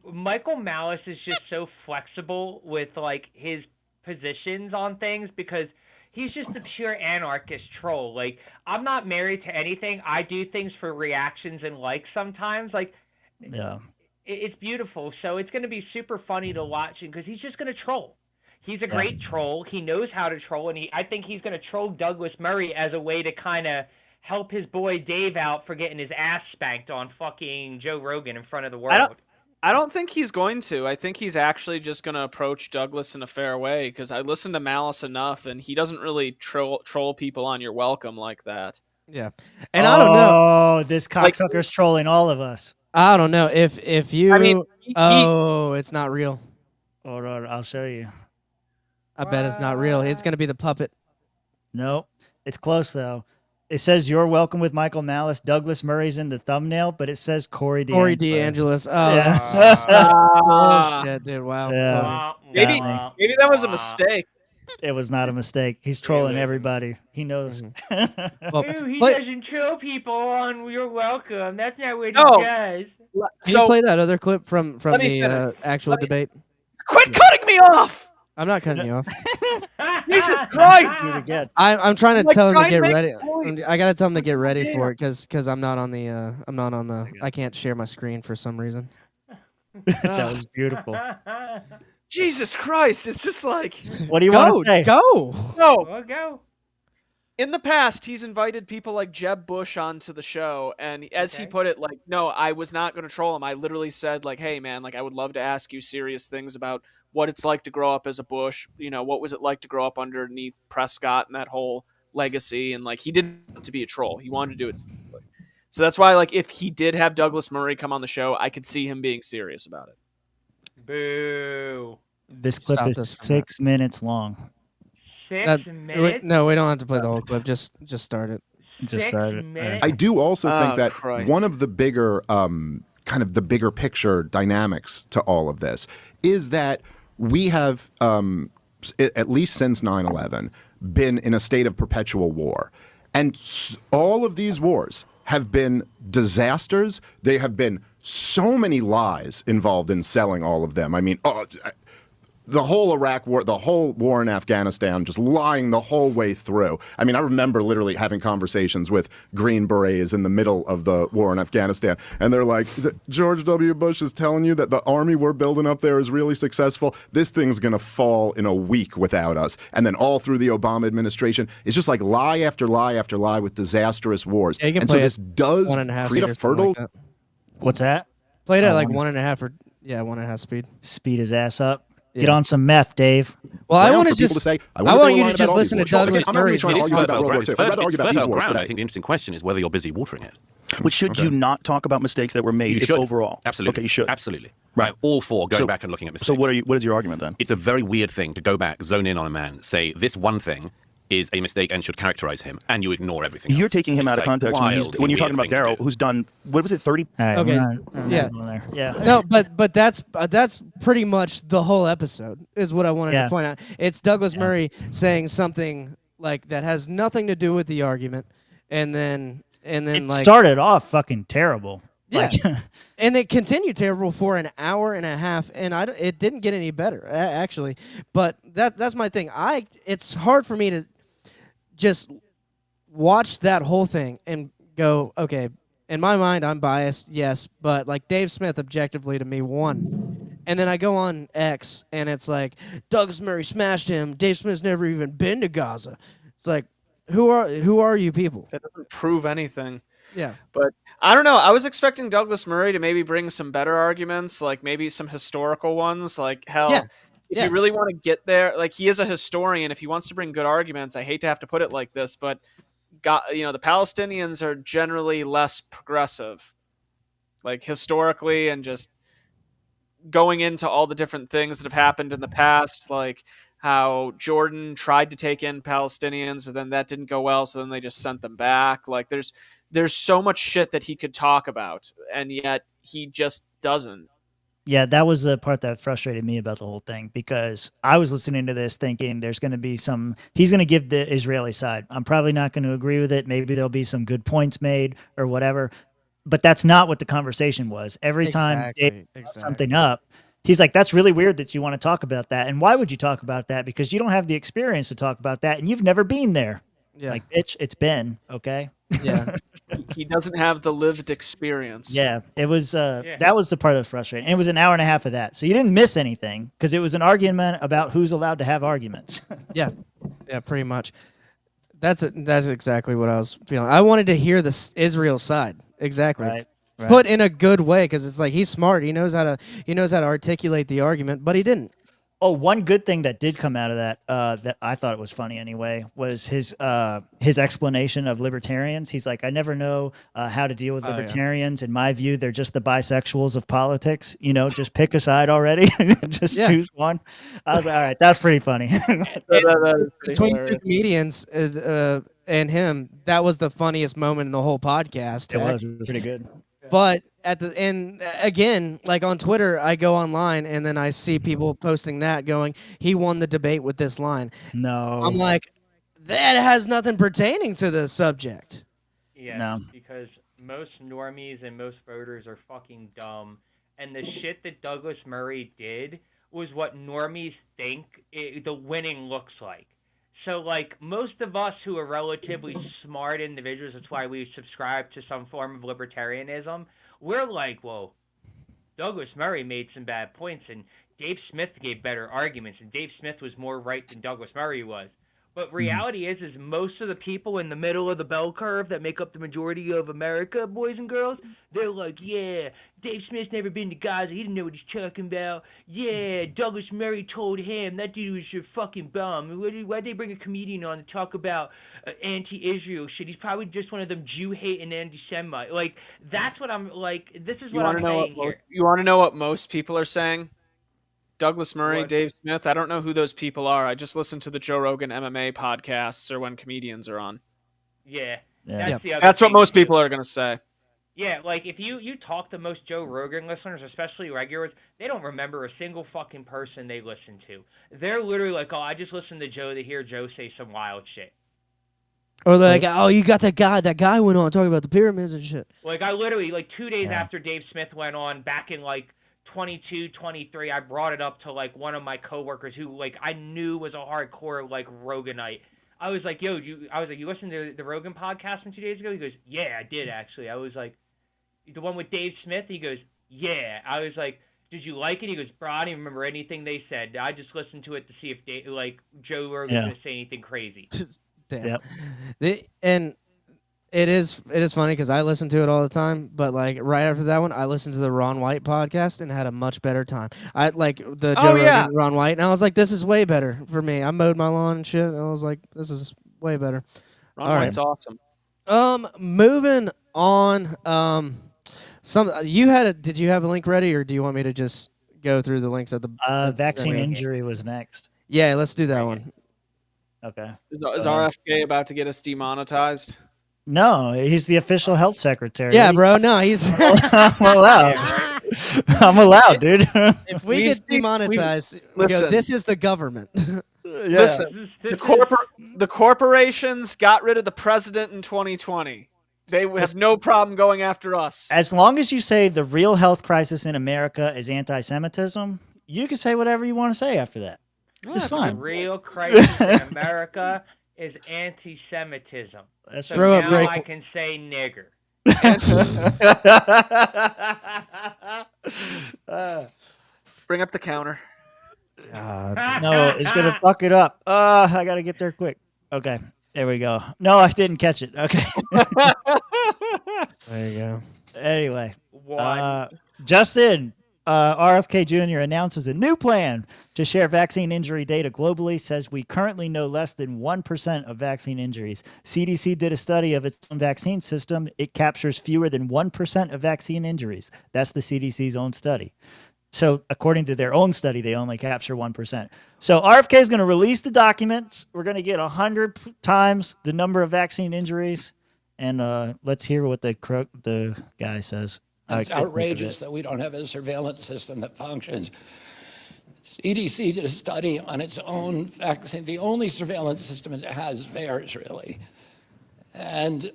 Michael Malice is just so flexible with, like, his positions on things because he's just a pure anarchist troll. Like, I'm not married to anything. I do things for reactions and likes sometimes. Like, yeah, it's beautiful. So it's going to be super funny to watch him because he's just going to troll. He's a great troll. He knows how to troll, and I think he's going to troll Douglas Murray as a way to kind of help his boy Dave out for getting his ass spanked on fucking Joe Rogan in front of the world. I don't think he's going to. I think he's actually just going to approach Douglas in a fair way, because I listened to Malice enough, and he doesn't really troll people on your welcome like that. Yeah, and I don't know. Oh, this cocksucker's trolling all of us. I don't know if you. I mean, it's not real. Hold on, I'll show you. I bet it's not real. It's going to be the puppet. Nope, it's close though. It says "You're welcome" with Michael Malice. Douglas Murray's in the thumbnail, but it says Corey DeAngelis. Oh, Yeah. that's bullshit, dude. Wow. Yeah. Maybe that was a mistake. It was not a mistake. He's trolling everybody. He knows. Well, Ew, he play- doesn't troll people on You're Welcome. That's not what No. he does. Can you play that other clip from Let me the actual debate? Quit cutting me off! I'm not cutting you off. Jesus Christ! Do it again. I'm trying to Like, tell him to try get and make ready. a point. I gotta tell him to get ready for it because I'm not on the I can't share my screen for some reason. That was beautiful. Jesus Christ! It's just like, What do you want to say? Go. no. Well, go. In the past, he's invited people like Jeb Bush onto the show, and as he put it, like, no, I was not going to troll him. I literally said, like, hey, man, like, I would love to ask you serious things about what it's like to grow up as a Bush. You know, what was it like to grow up underneath Prescott and that whole legacy? And, like, he didn't want to be a troll. He wanted to do it. So that's why, like, if he did have Douglas Murray come on the show, I could see him being serious about it. Boo. This clip Stop is this from 6 minutes long. 6 minutes? No, we don't have to play the whole clip. Just start it. Just 6 started. minutes? I do also think that Christ. one of the bigger, kind of the bigger picture dynamics to all of this is that we have, at least since 9/11, been in a state of perpetual war. And all of these wars have been disasters. They have been so many lies involved in selling all of them. I mean, the whole Iraq war, the whole war in Afghanistan, just lying the whole way through. I mean, I remember literally having conversations with Green Berets in the middle of the war in Afghanistan, and they're like, George W. Bush is telling you that the army we're building up there is really successful. This thing's going to fall in a week without us. And then all through the Obama administration, it's just like lie after lie after lie with disastrous wars. Yeah, you can and so play this it does 1.5 create a or something fertile... like that. What's that? Play it at like 1.5 or 1.5 speed. Speed his ass up. Yeah. Get on some meth, Dave. Well, I Down want for to just people to say, I wanna want go you line to just about all listen to these wars. Douglas I'm not really Murray's trying to argue about World War II. I'd rather argue about these wars ground. I today. think the interesting question is whether you're busy watering it. Which should you not talk about mistakes that were made You if should. overall? Absolutely. Okay, you should. Absolutely. Right. I'm all for going So- back and looking at mistakes. So what is your argument then? It's a very weird thing to go back, zone in on a man, say this one thing is a mistake and should characterize him, and you ignore everything You're else. taking him It's out of a context when wildly you're talking about weird thing to Daryl, do. who's done, what was it, 30? All right, Okay, we're not there. Yeah. No, but that's pretty much the whole episode is what I wanted to point out. It's Douglas Murray saying something like that has nothing to do with the argument, and then It like started off fucking terrible. Yeah, Like, and it continued terrible for an hour and a half, and it didn't get any better actually. But that's my thing. It's hard for me to just watch that whole thing and go, okay, in my mind I'm biased, yes, but like Dave Smith objectively to me won. And then I go on X and it's like Douglas Murray smashed him. Dave Smith's never even been to Gaza. It's like who are you people? That doesn't prove anything. Yeah. But I don't know. I was expecting Douglas Murray to maybe bring some better arguments, like maybe some historical ones. Like, hell, if you really want to get there, like he is a historian. If he wants to bring good arguments, I hate to have to put it like this, but the Palestinians are generally less progressive, like historically, and just going into all the different things that have happened in the past, like how Jordan tried to take in Palestinians, but then that didn't go well, so then they just sent them back. Like there's so much shit that he could talk about, and yet he just doesn't. yeah, that was the part that frustrated me about the whole thing, because I was listening to this thinking there's going to be he's going to give the Israeli side. I'm probably not going to agree with it. Maybe there'll be some good points made or whatever, but that's not what the conversation was. Every time Dave brought something up, he's like, that's really weird that you want to talk about that. And why would you talk about that? Because you don't have the experience to talk about that, and you've never been there. Yeah. Like, bitch, it's been, okay? Yeah. He doesn't have the lived experience. Yeah, it was that was the part that was frustrating. And it was an hour and a half of that. So you didn't miss anything because it was an argument about who's allowed to have arguments. Yeah, pretty much. That's exactly what I was feeling. I wanted to hear the Israel side. Exactly. Right. Put in a good way, because it's like he's smart. He knows how to articulate the argument, but he didn't. Oh, one good thing that did come out of that, that I thought it was funny anyway, was his explanation of libertarians. He's like, I never know how to deal with libertarians. In my view, they're just the bisexuals of politics. You know, just pick a side already, just choose one. I was like, all right, that's pretty funny. Between two comedians and him, that was the funniest moment in the whole podcast. It was pretty good. But at the end, again, like on Twitter, I go online and then I see people posting that going, he won the debate with this line. No. I'm like, that has nothing pertaining to the subject. Yeah, No. because most normies and most voters are fucking dumb. And the shit that Douglas Murray did was what normies think the winning looks like. So, like, most of us who are relatively smart individuals, that's why we subscribe to some form of libertarianism, we're like, well, Douglas Murray made some bad points, and Dave Smith gave better arguments, and Dave Smith was more right than Douglas Murray was. But reality is most of the people in the middle of the bell curve that make up the majority of America, boys and girls, they're like, yeah, Dave Smith's never been to Gaza. He didn't know what he's talking about. Yeah, Douglas Murray told him that dude was your fucking bum. Why'd they bring a comedian on to talk about anti-Israel shit? He's probably just one of them Jew-hating anti-Semite. Like, that's what I'm, like, this is what I'm saying here. You want to know what most people are saying? Douglas Murray, Dave Smith. I don't know who those people are. I just listen to the Joe Rogan MMA podcasts or when comedians are on. Yeah. That's what most people are going to say. Yeah, like if you talk to most Joe Rogan listeners, especially regulars, they don't remember a single fucking person they listen to. They're literally like, oh, I just listened to Joe to hear Joe say some wild shit. Or they're like, oh, you got that guy went on talking about the pyramids and shit. Like I literally, like 2 days after Dave Smith went on, back in like 22, 23, I brought it up to like one of my coworkers who like I knew was a hardcore like Roganite. I was like, yo, you listened to the Rogan podcast from 2 days ago? He goes, yeah, I did actually. I was like, the one with Dave Smith? He goes, yeah. I was like, did you like it? He goes, bro, I don't even remember anything they said. I just listened to it to see if Joe Rogan's gonna say anything crazy. Damn. And it is funny because I listen to it all the time, but like right after that one, I listened to the Ron White podcast and had a much better time. I like the Joe Rogan, Ron White, and I was like, this is way better for me. I mowed my lawn and shit, and I was like, this is way better. Ron White's awesome. Moving on. Did you have a link ready, or do you want me to just go through the links at the vaccine injury was next. Yeah, let's do that one. Okay. Is RFK about to get us demonetized? No, he's the official health secretary. Yeah, bro. No, he's. I'm allowed. I'm allowed, dude. If we get demonetized, this is the government. Listen, the corporations got rid of the president in 2020. They have no problem going after us. As long as you say the real health crisis in America is anti-Semitism, you can say whatever you want to say after that. It's fine. The real crisis in America is anti-Semitism. That's so right. now I can say nigger. Bring up the counter. No, it's going to fuck it up. I got to get there quick. Okay, there we go. No, I didn't catch it. Okay. There you go. Anyway, Justin, RFK Jr. announces a new plan to share vaccine injury data globally, says we currently know less than 1% of vaccine injuries. CDC did a study of its own vaccine system. It captures fewer than 1% of vaccine injuries. That's the CDC's own study. So according to their own study, they only capture 1%. So RFK is going to release the documents. We're going to get 100 times the number of vaccine injuries. And let's hear what the guy says. It's outrageous that we don't have a surveillance system that functions. CDC did a study on its own vaccine, the only surveillance system it has is theirs, really. And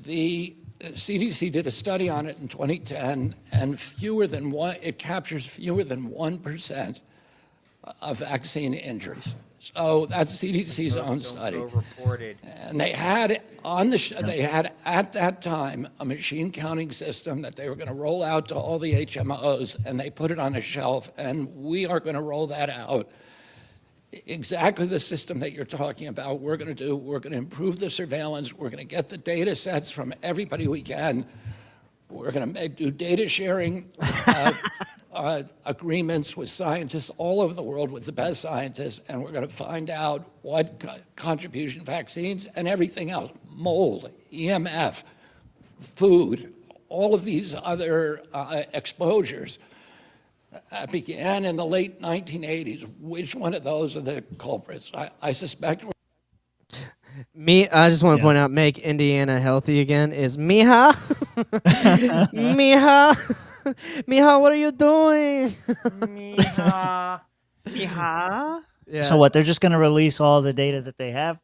the CDC did a study on it in 2010, and it captures fewer than 1% of vaccine injuries. So that's CDC's own study. And they had they had at that time a machine counting system that they were going to roll out to all the HMOs, and they put it on a shelf, and we are going to roll that out exactly the system that you're talking about. We're going to improve the surveillance. We're going to get the data sets from everybody we can. We're going to do data sharing agreements with scientists all over the world, with the best scientists, and we're going to find out what contribution vaccines and everything else, mold, EMF, food, all of these other exposures began in the late 1980s. Which one of those are the culprits? I suspect. I just want to point out, make Indiana healthy again is Mija. Mija. Mija, what are you doing? Mija. Mija. Yeah. So what? They're just going to release all the data that they have.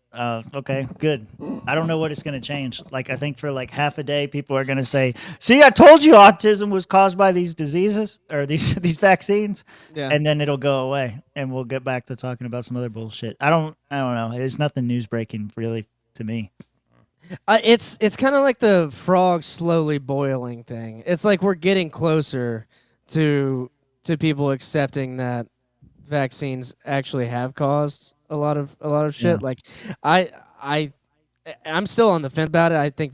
Okay, good. I don't know what it's going to change. Like, I think for like half a day, people are going to say, "See, I told you autism was caused by these diseases or these vaccines," and then it'll go away, and we'll get back to talking about some other bullshit. I don't know. It's nothing news breaking really to me. It's kind of like the frog slowly boiling thing. It's like we're getting closer to people accepting that vaccines actually have caused a lot of shit. Yeah. Like I'm still on the fence about it. I think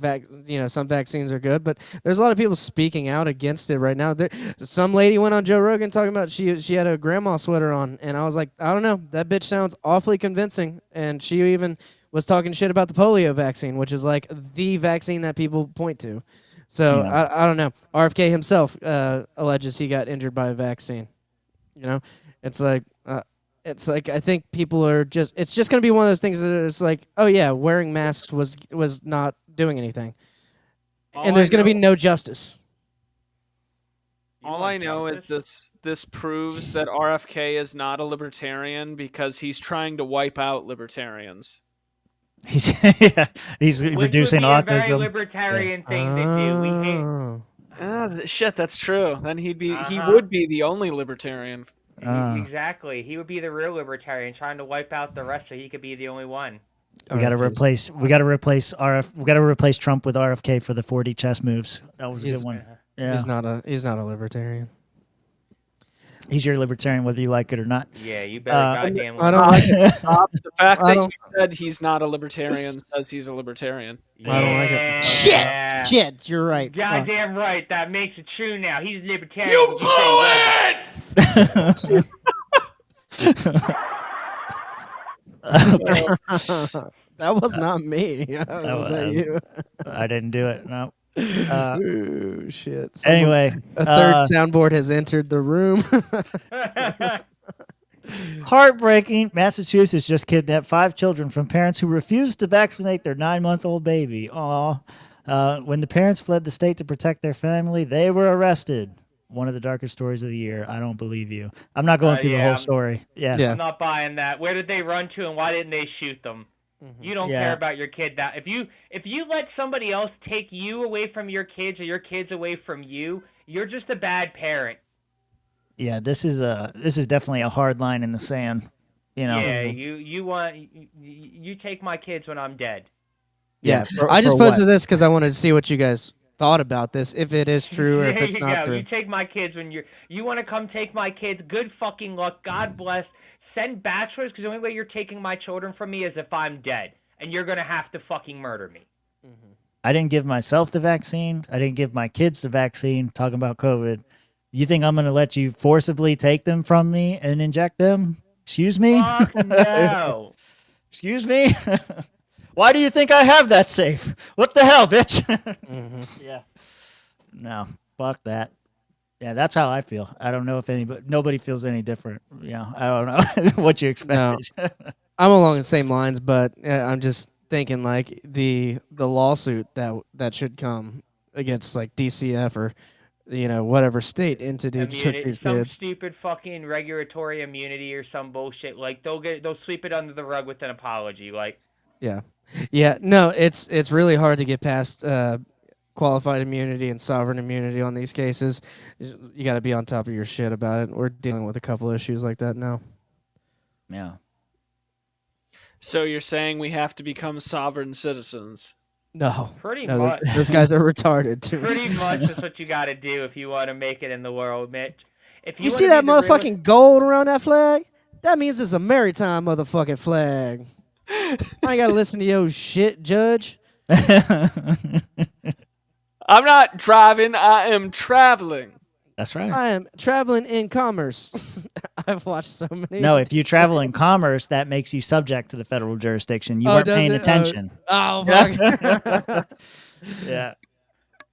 some vaccines are good, but there's a lot of people speaking out against it right now. Some lady went on Joe Rogan talking about she had a grandma sweater on, and I was like, I don't know, that bitch sounds awfully convincing. And she even was talking shit about the polio vaccine, which is like the vaccine that people point to. So I don't know. RFK himself alleges he got injured by a vaccine. You know, it's like I think people are it's just gonna be one of those things that it's like, oh yeah, wearing masks was not doing anything, and there's gonna be no justice. All I know is this proves that RFK is not a libertarian because he's trying to wipe out libertarians. He's reducing autism. autism. A very libertarian thing to do. We hate. Shit, that's true. Then he would be the only libertarian. Exactly. He would be the real libertarian, trying to wipe out the rest so he could be the only one. We got to replace Trump with RFK for the 40 chess moves. That was a good one. Yeah. He's not a libertarian. He's your libertarian whether you like it or not. Yeah, you better goddamn. I don't like it. The fact that you said he's not a libertarian says he's a libertarian. I don't like it. Shit, you're right. Goddamn right. That makes it true now. He's a libertarian. You blew it! That was not me. Was that you? I didn't do it. No. Ooh, shit. Anyway, a third soundboard has entered the room. Heartbreaking. Massachusetts just kidnapped 5 children from parents who refused to vaccinate their 9-month-old baby. Aw. When the parents fled the state to protect their family, they were arrested. One of the darkest stories of the year. I don't believe you. I'm not going through the whole story. Yeah. I'm not buying that. Where did they run to and why didn't they shoot them? Mm-hmm. You don't care about your kid. That if you let somebody else take you away from your kids or your kids away from you, you're just a bad parent. Yeah, this is definitely a hard line in the sand. You know. Yeah, you take my kids when I'm dead. Yeah, I just posted this because I wanted to see what you guys thought about this, if it is true or if it's not true. You take my kids when you want to come take my kids. Good fucking luck. God bless. Send bachelors, because the only way you're taking my children from me is if I'm dead, and you're gonna have to fucking murder me. Mm-hmm. I didn't give myself the vaccine. I didn't give my kids the vaccine. Talking about COVID, you think I'm gonna let you forcibly take them from me and inject them? Excuse me? Fuck no. Excuse me? Why do you think I have that safe? What the hell, bitch? Mm-hmm. Yeah. No, fuck that. Yeah, that's how I feel. I don't know if nobody feels any different. Yeah, I don't know what you expected. No, I'm along the same lines, but I'm just thinking like the lawsuit that should come against like DCF or whatever state entity took these some kids. Stupid fucking regulatory immunity or some bullshit. Like they'll sweep it under the rug with an apology. Like yeah. No, it's really hard to get past qualified immunity and sovereign immunity on these cases. You got to be on top of your shit about it. We're dealing with a couple issues like that now. Yeah. So you're saying we have to become sovereign citizens? No. Pretty much. Those guys are retarded too. Pretty much is what you got to do if you want to make it in the world, Mitch. If you see that motherfucking gold around that flag? That means it's a maritime motherfucking flag. I ain't gotta listen to your shit, Judge. I'm not driving. I am traveling. That's right. I am traveling in commerce. I've watched so many. No, if you travel in commerce, that makes you subject to the federal jurisdiction. You weren't paying attention. Oh, fuck. Yeah.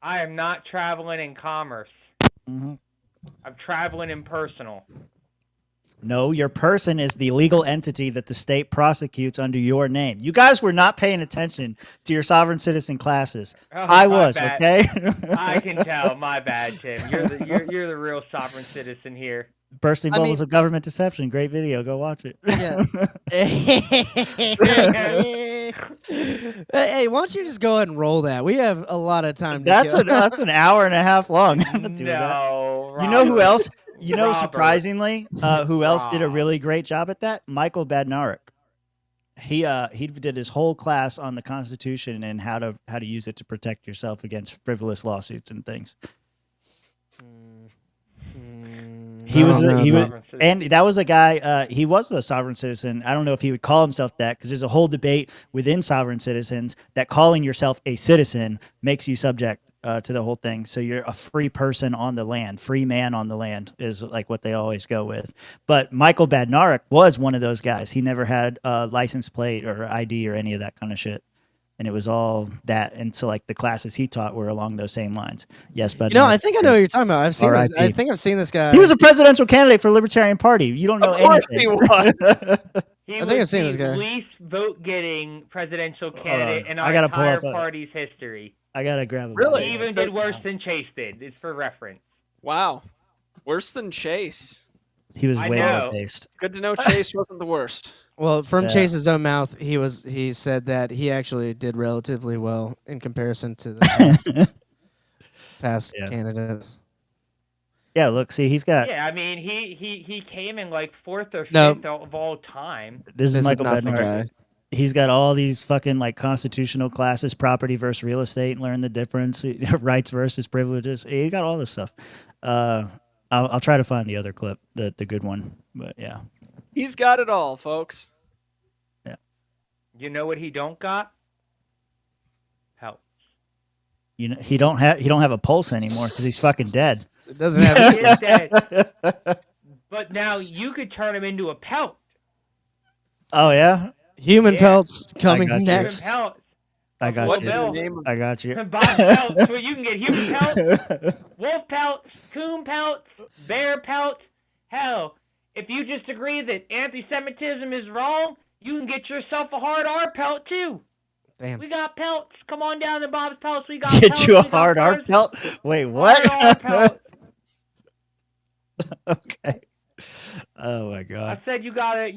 I am not traveling in commerce. Mm-hmm. I'm traveling in personal. No, your person is the legal entity that the state prosecutes under your name. You guys were not paying attention to your sovereign citizen classes. Oh, I my was, bad. okay? I can tell. My bad, Tim. You're the real sovereign citizen here. Bursting Bubbles of Government Deception. Great video. Go watch it. Yeah. Hey, why don't you just go ahead and roll that? We have a lot of time. That's an hour and a half long. I'm not doing No, that. You know who Robert. else? You know, Robert. surprisingly, who else did a really great job at that? Michael Badnarik. He did his whole class on the Constitution and how to use it to protect yourself against frivolous lawsuits and things. And that was a guy. He was a sovereign citizen. I don't know if he would call himself that because there's a whole debate within sovereign citizens that calling yourself a citizen makes you subject to the whole thing. So you're a free person on the land, free man on the land is like what they always go with. But Michael Badnarik was one of those guys. He never had a license plate or ID or any of that kind of shit. And it was all that. And so like the classes he taught were along those same lines. Yes, but I think I know what you're talking about. I've seen this. I think I've seen this guy. He was a presidential candidate for Libertarian Party. You don't know anything. He I think I've was seen this the guy. least vote-getting presidential candidate in I our gotta pull entire up a- party's history. I gotta grab him. Really? He even did worse than Chase did. It's for reference. Wow. Worse than Chase. He was I way know. more based. Good to know Chase wasn't the worst. Well, from Yeah. Chase's own mouth, he said that he actually did relatively well in comparison to the past candidates. Yeah, look, see, he's got. Yeah, I mean, he came in like fourth or No. fifth of all time. This is Michael not the Badnarik. guy. He's got all these fucking like constitutional classes, property versus real estate, learn the difference, rights versus privileges. He got all this stuff. I'll try to find the other clip, the good one. But yeah, He's got it all, folks. You know what he don't got? Help. you know he don't have a pulse anymore because he's fucking dead. It doesn't have. He is dead. But now you could turn him into a pelt. Oh yeah, Human Yeah. pelts coming got you. next. Human pelt. I got What's you. the name I got you. Bob pelts. So you can get human pelts, wolf pelts, coon pelts, bear pelts. Hell, if you just agree that anti-Semitism is wrong, you can get yourself a hard R pelt too. Damn. We got pelts. Come on down to Bob's Pelts. We got Get pelts. you a We got hard R furs. pelt. Wait, what? Hard R pelt. Okay. Oh my I god. said you gotta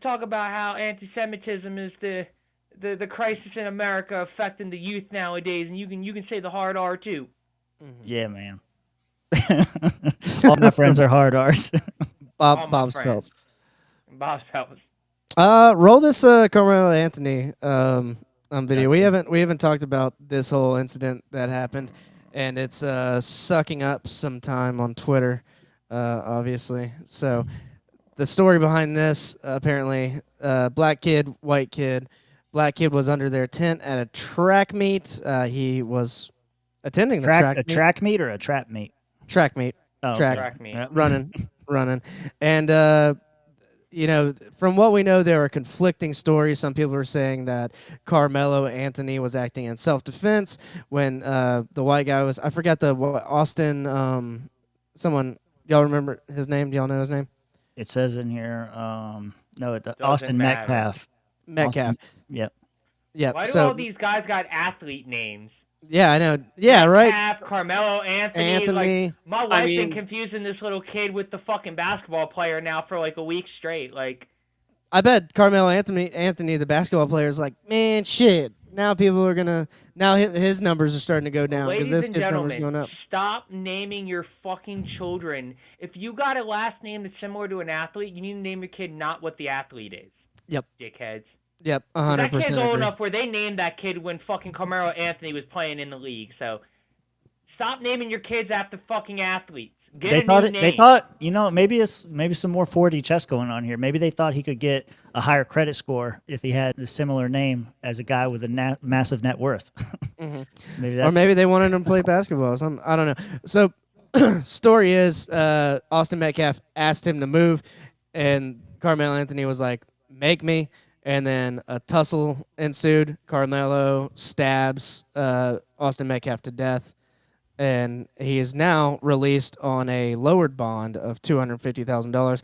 talk about how anti-Semitism is the crisis in America affecting the youth nowadays, and you can say the hard R too. Yeah, man. All my friends are hard R's. All my Bob's friends. pelts. Bob's Pelts. Roll this Carmelo Anthony on video. We haven't talked about this whole incident that happened, and it's sucking up some time on Twitter, obviously. So the story behind this, apparently, black kid, white kid. Black kid was under their tent at a track meet. He was attending the track A meet. track meet or a trap meet? Track meet. Oh, Track. Track meet. Yep. running. And, from what we know, there are conflicting stories. Some people are saying that Carmelo Anthony was acting in self-defense when the white guy was, I forgot Austin, someone, y'all remember his name? Do y'all know his name? It says in here, no, Doesn't Austin matter. Metcalf. Metcalf. Yep. Yep. Why do So, all these guys got athlete names? yeah, I know. Yeah, right. Metcalf, Carmelo Anthony. Anthony. Like, my wife's mean- been confusing this little kid with the fucking basketball player now for like a week straight. Like, I bet Carmelo Anthony, the basketball player, is like, man, shit. Now people are gonna. Now his numbers are starting to go down because ladies this and kid's numbers gentlemen, going up. stop naming your fucking children. If you got a last name that's similar to an athlete, you need to name your kid not what the athlete is. Yep. Dickheads. Yep. That 100% kid's old agree. enough where they named that kid when fucking Carmelo Anthony was playing in the league. So stop naming your kids after fucking athletes. They thought, maybe some more 4D chess going on here. Maybe they thought he could get a higher credit score if he had a similar name as a guy with a massive net worth. Maybe they wanted him to play basketball. I don't know. So, story is Austin Metcalf asked him to move, and Carmelo Anthony was like, "Make me." And then a tussle ensued. Carmelo stabs Austin Metcalf to death. And he is now released on a lowered bond of $250,000.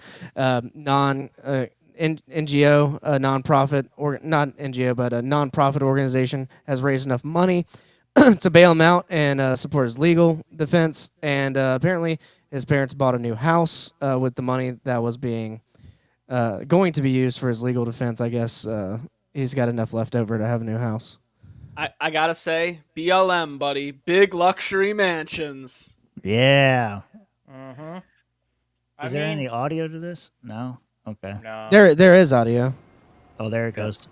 NGO, a nonprofit, or not NGO, but a nonprofit organization has raised enough money to bail him out and support his legal defense. And apparently, his parents bought a new house with the money that was going to be used for his legal defense. I guess he's got enough left over to have a new house. I gotta say, BLM, buddy. Big luxury mansions. Yeah. Mm-hmm. Is there any audio to this? No? Okay. No. There is audio. Oh, there it goes.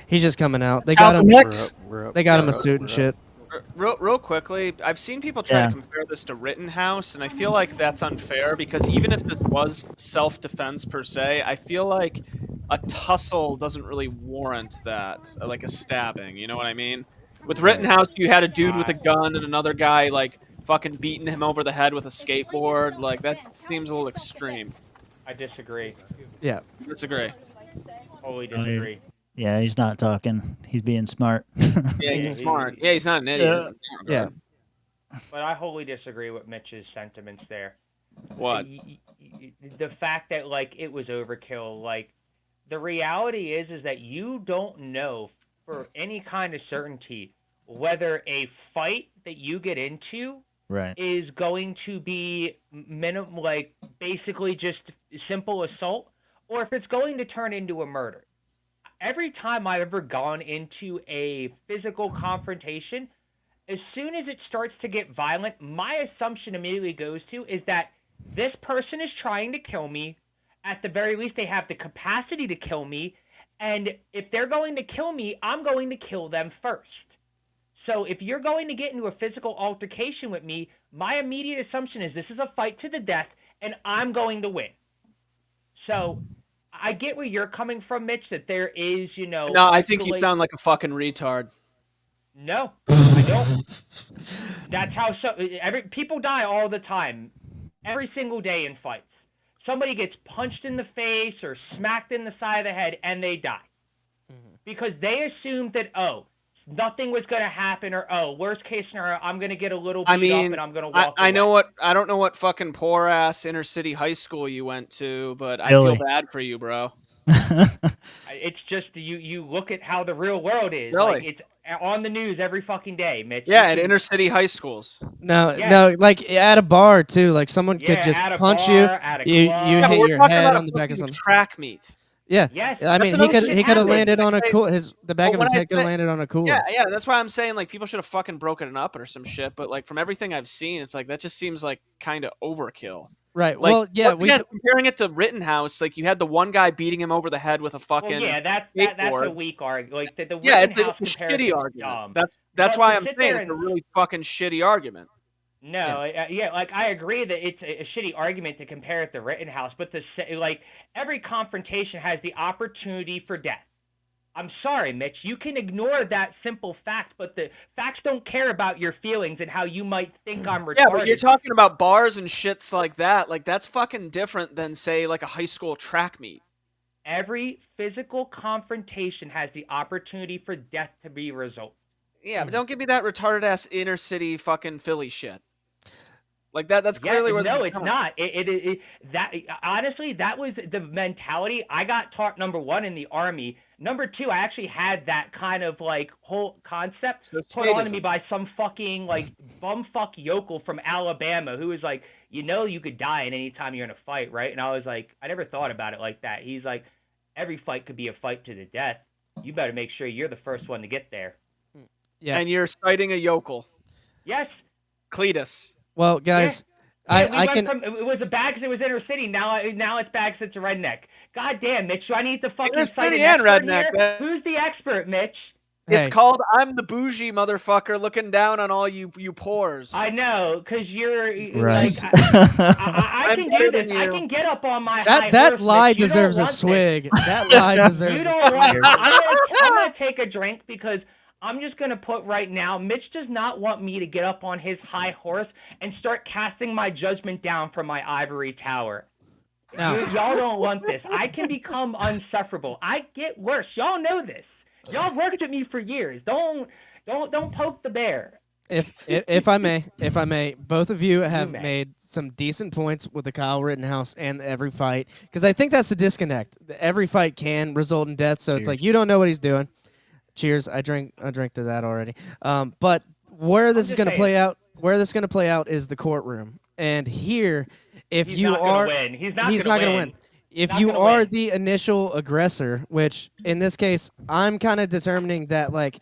He's just coming out. They got him. They got him a suit and shit. Real quickly, I've seen people try to compare this to Rittenhouse, and I feel like that's unfair because even if this was self-defense per se, I feel like a tussle doesn't really warrant that, like a stabbing. You know what I mean? With Rittenhouse, you had a dude with a gun and another guy like fucking beating him over the head with a skateboard. Like that seems a little extreme. I disagree. Yeah. Disagree. Totally disagree. Yeah, he's not talking. He's being smart. Yeah, he's smart. Yeah, he's not an idiot. Yeah. But I wholly disagree with Mitch's sentiments there. What? The fact that like it was overkill. Like the reality is that you don't know for any kind of certainty whether a fight that you get into is going to be like basically just simple assault, or if it's going to turn into a murder. Every time I've ever gone into a physical confrontation, as soon as it starts to get violent, my assumption immediately goes to is that this person is trying to kill me. At the very least, they have the capacity to kill me. And if they're going to kill me, I'm going to kill them first. So if you're going to get into a physical altercation with me, my immediate assumption is this is a fight to the death, and I'm going to win. So I get where you're coming from, Mitch, that there is, No, I think you sound like a fucking retard. No, I don't. That's how people die all the time, every single day in fights. Somebody gets punched in the face or smacked in the side of the head, and they die. Because they assumed that, nothing was going to happen, or worst case scenario, I'm going to get a little beat up and I'm going to walk away. I don't know what fucking poor ass inner city high school you went to, but I feel bad for you, bro. It's just you look at how the real world is. Really? Like it's on the news every fucking day, Mitch. Yeah, at inner city high schools. No, like at a bar too. Like someone could just punch you. You hit your head on the back of something. Track meet. Yeah. Yes. I mean, he could have landed on a cool. The back of his head could have landed on a cooler. Yeah. That's why I'm saying like people should have fucking broken it up or some shit. But like from everything I've seen, it's like that just seems like kind of overkill. Right. Like, well, yeah. Comparing it to Rittenhouse, like you had the one guy beating him over the head with a fucking that's a weak argument. Like the it's a Rittenhouse shitty argument. Dumb. That's why I'm saying it's a really fucking shitty argument. No, like I agree that it's a shitty argument to compare it to Rittenhouse, but every confrontation has the opportunity for death. I'm sorry, Mitch, you can ignore that simple fact, but the facts don't care about your feelings and how you might think I'm retarded. Yeah, but you're talking about bars and shits like that. Like that's fucking different than say like a high school track meet. Every physical confrontation has the opportunity for death to be resolved. Yeah, but don't give me that retarded ass inner city fucking Philly shit. Like that's clearly where. No, it's not. Honestly, that was the mentality I got taught. Number one, in the Army. Number two, I actually had that kind of like whole concept put on to me by some fucking like bumfuck yokel from Alabama who was like, you could die at any time you're in a fight, right? And I was like, I never thought about it like that. He's like, every fight could be a fight to the death. You better make sure you're the first one to get there. Yeah. And you're citing a yokel. Yes. Cletus. Well, guys, I can. It was a bag because it was inner city. Now it's bags that's a redneck. God damn, Mitch. Do I need to fucking inner cite city an and expert redneck. here? Who's the expert, Mitch? It's Hey. called I'm the bougie motherfucker looking down on all you pores. I know, because you're Right. like, I I'm can better do this. than I you. can get up on my high That horse, lie Mitch. You don't deserves a want this. swig. That lie deserves You a don't want. swig. I'm gonna take a drink because I'm just gonna put right now. Mitch does not want me to get up on his high horse and start casting my judgment down from my ivory tower. No. Y'all don't want this. I can become unsufferable. I get worse. Y'all know this. Y'all worked with me for years. Don't poke the bear. If I may, both of you have may. made some decent points with the Kyle Rittenhouse and every fight, because I think that's the disconnect. Every fight can result in death, so it's like you don't know what he's doing. Cheers! I drank to that already. But where this is going to play out, is the courtroom. And here, if He's you not are, gonna win. He's not going to win. If Not you gonna are win. the initial aggressor, which in this case, I'm kind of determining that like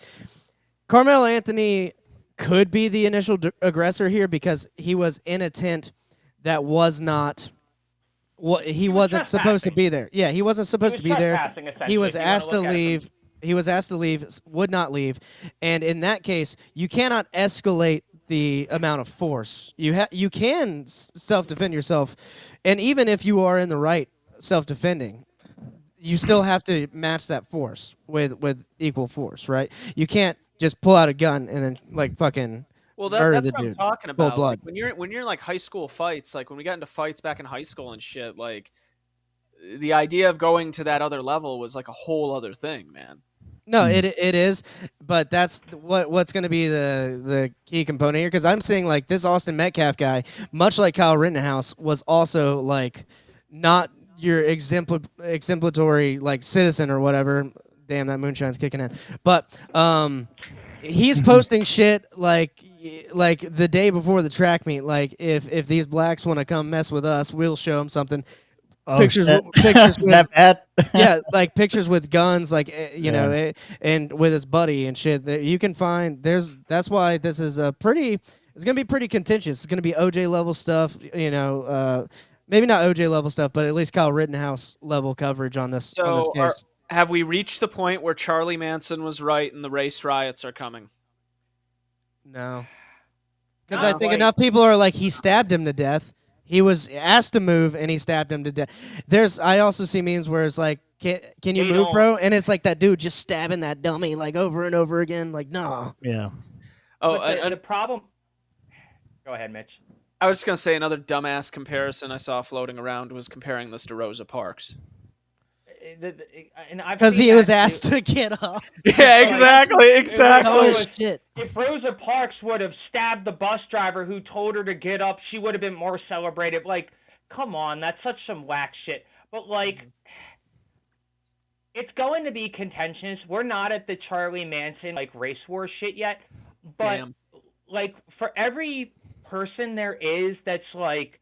Carmelo Anthony could be the initial aggressor here because he was in a tent that was not what he wasn't supposed to be there. Yeah, he wasn't supposed to be there. trespassing, essentially, He was if you wanna asked to look at it from- leave. He was asked to leave, would not leave, and in that case, you cannot escalate the amount of force. You can self-defend yourself, and even if you are in the right self-defending, you still have to match that force with equal force, right? You can't just pull out a gun and then like fucking murder that's the what I'm dude. talking Full about. blood. Like, when you're in like high school fights, like when we got into fights back in high school and shit, like the idea of going to that other level was like a whole other thing, man. No, it is, but that's what's going to be the key component here, because I'm seeing like this Austin Metcalf guy, much like Kyle Rittenhouse, was also like not your exemplary like citizen or whatever. Damn, that moonshine's kicking in. But he's posting shit like the day before the track meet, like if these blacks want to come mess with us, we'll show them something. Oh, Pictures shit. with That bad? yeah, like pictures with guns, like you know, and with his buddy and shit. That you can find. That's why this is a pretty. It's gonna be pretty contentious. It's gonna be OJ level stuff. You know, maybe not OJ level stuff, but at least Kyle Rittenhouse level coverage on this case. Have we reached the point where Charlie Manson was right and the race riots are coming? No, because I think enough people are like, he stabbed him to death. He was asked to move, and he stabbed him to death. I also see memes where it's like, can you move, bro? And it's like that dude just stabbing that dummy like over and over again. Like, no. Yeah. Oh, But the problem. Go ahead, Mitch. I was just gonna say another dumbass comparison I saw floating around was comparing this to Rosa Parks. Because he was asked to get up. Yeah, exactly. Oh, shit. If Rosa Parks would have stabbed the bus driver who told her to get up, she would have been more celebrated. Like, come on, that's such some whack shit. But like, it's going to be contentious. We're not at the Charlie Manson like race war shit yet, but like for every person there is that's like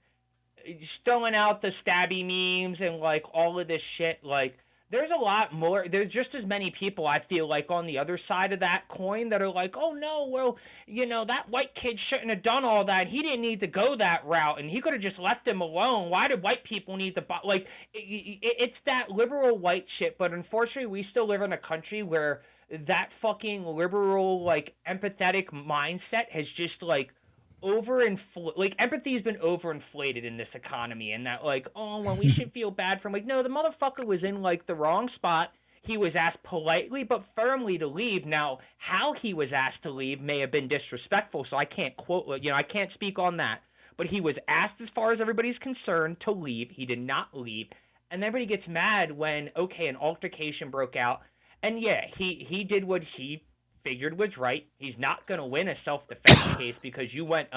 throwing out the stabby memes and like all of this shit, like there's a lot more. There's just as many people I feel like on the other side of that coin that are like, oh no, well, you know, that white kid shouldn't have done all that. He didn't need to go that route, and he could have just left him alone. Why did white people need to like? It's that liberal white shit. But unfortunately, we still live in a country where that fucking liberal like empathetic mindset has just like like empathy has been overinflated in this economy, and that like, oh well, we should feel bad for him. Like, no, the motherfucker was in like the wrong spot. He was asked politely but firmly to leave. Now, how he was asked to leave may have been disrespectful, so I can't quote, you know, I can't speak on that. But he was asked, as far as everybody's concerned, to leave. He did not leave, and everybody gets mad when an altercation broke out, and yeah, he did what he figured was right. He's not going to win a self-defense case because you went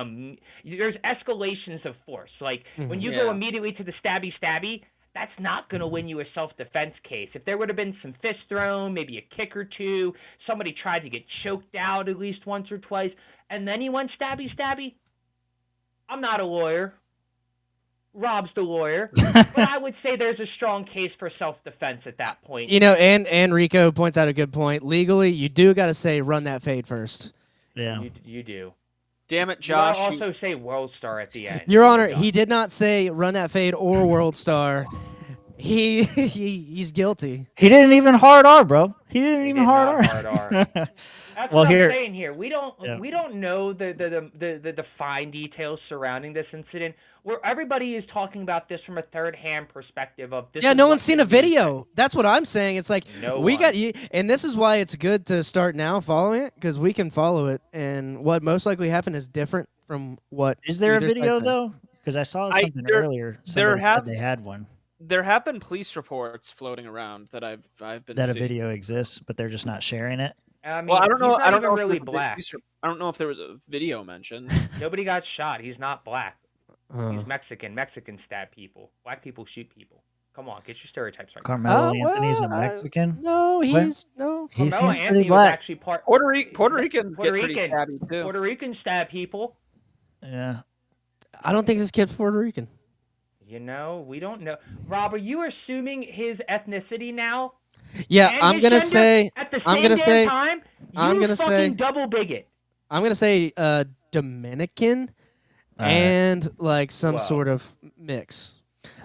there's escalations of force. Like when you go immediately to the stabby, that's not going to win you a self-defense case. If there would have been some fist thrown, maybe a kick or two, somebody tried to get choked out at least once or twice, and then he went stabby. I'm not a lawyer. Rob's the lawyer, but I would say there's a strong case for self-defense at that point. You know, and Rico points out a good point. Legally, you do got to say run that fade first. Yeah, you do. Damn it, Josh! You also say World Star at the end. Your Honor, he did not say run that fade or World Star. He's guilty. He didn't even hard R, bro. He didn't even did hard not R. hard R. That's Well, what here- I'm saying here. We don't know the fine details surrounding this incident. Where everybody is talking about this from a third-hand perspective of this. Yeah, is no what one's seen a this news video. That's what I'm saying. It's like No we one. got you, and this is why it's good to start now following it because we can follow it, and what most likely happened is different from what. Is there a either side video said. though? Because I saw something earlier. Somebody said they had one. There have been police reports floating around that I've been That a seeing. video exists, but they're just not sharing it. I mean, Well, I don't know. he's not I don't even know. really If there was a black. police- I don't know if there was a video mentioned. Nobody got shot. He's not black. Oh. He's Mexican. Mexicans stab people. Black people shoot people. Come on, get your stereotypes right. Carmelo Oh, Anthony's a well, Mexican. No, What? he's no. He Carmelo seems Anthony pretty was black. actually part. Puerto Ricans Puerto get pretty Rican. stabby too. Puerto Ricans stab people. Yeah. I don't think this kid's Puerto Rican. You know, we don't know. Rob, are you assuming his ethnicity now? Yeah, And I'm his gonna gender say. At the I'm same gonna damn say. time, I'm you gonna fucking say. double bigot. I'm gonna say Dominican, Alright. and like some Wow. sort of mix.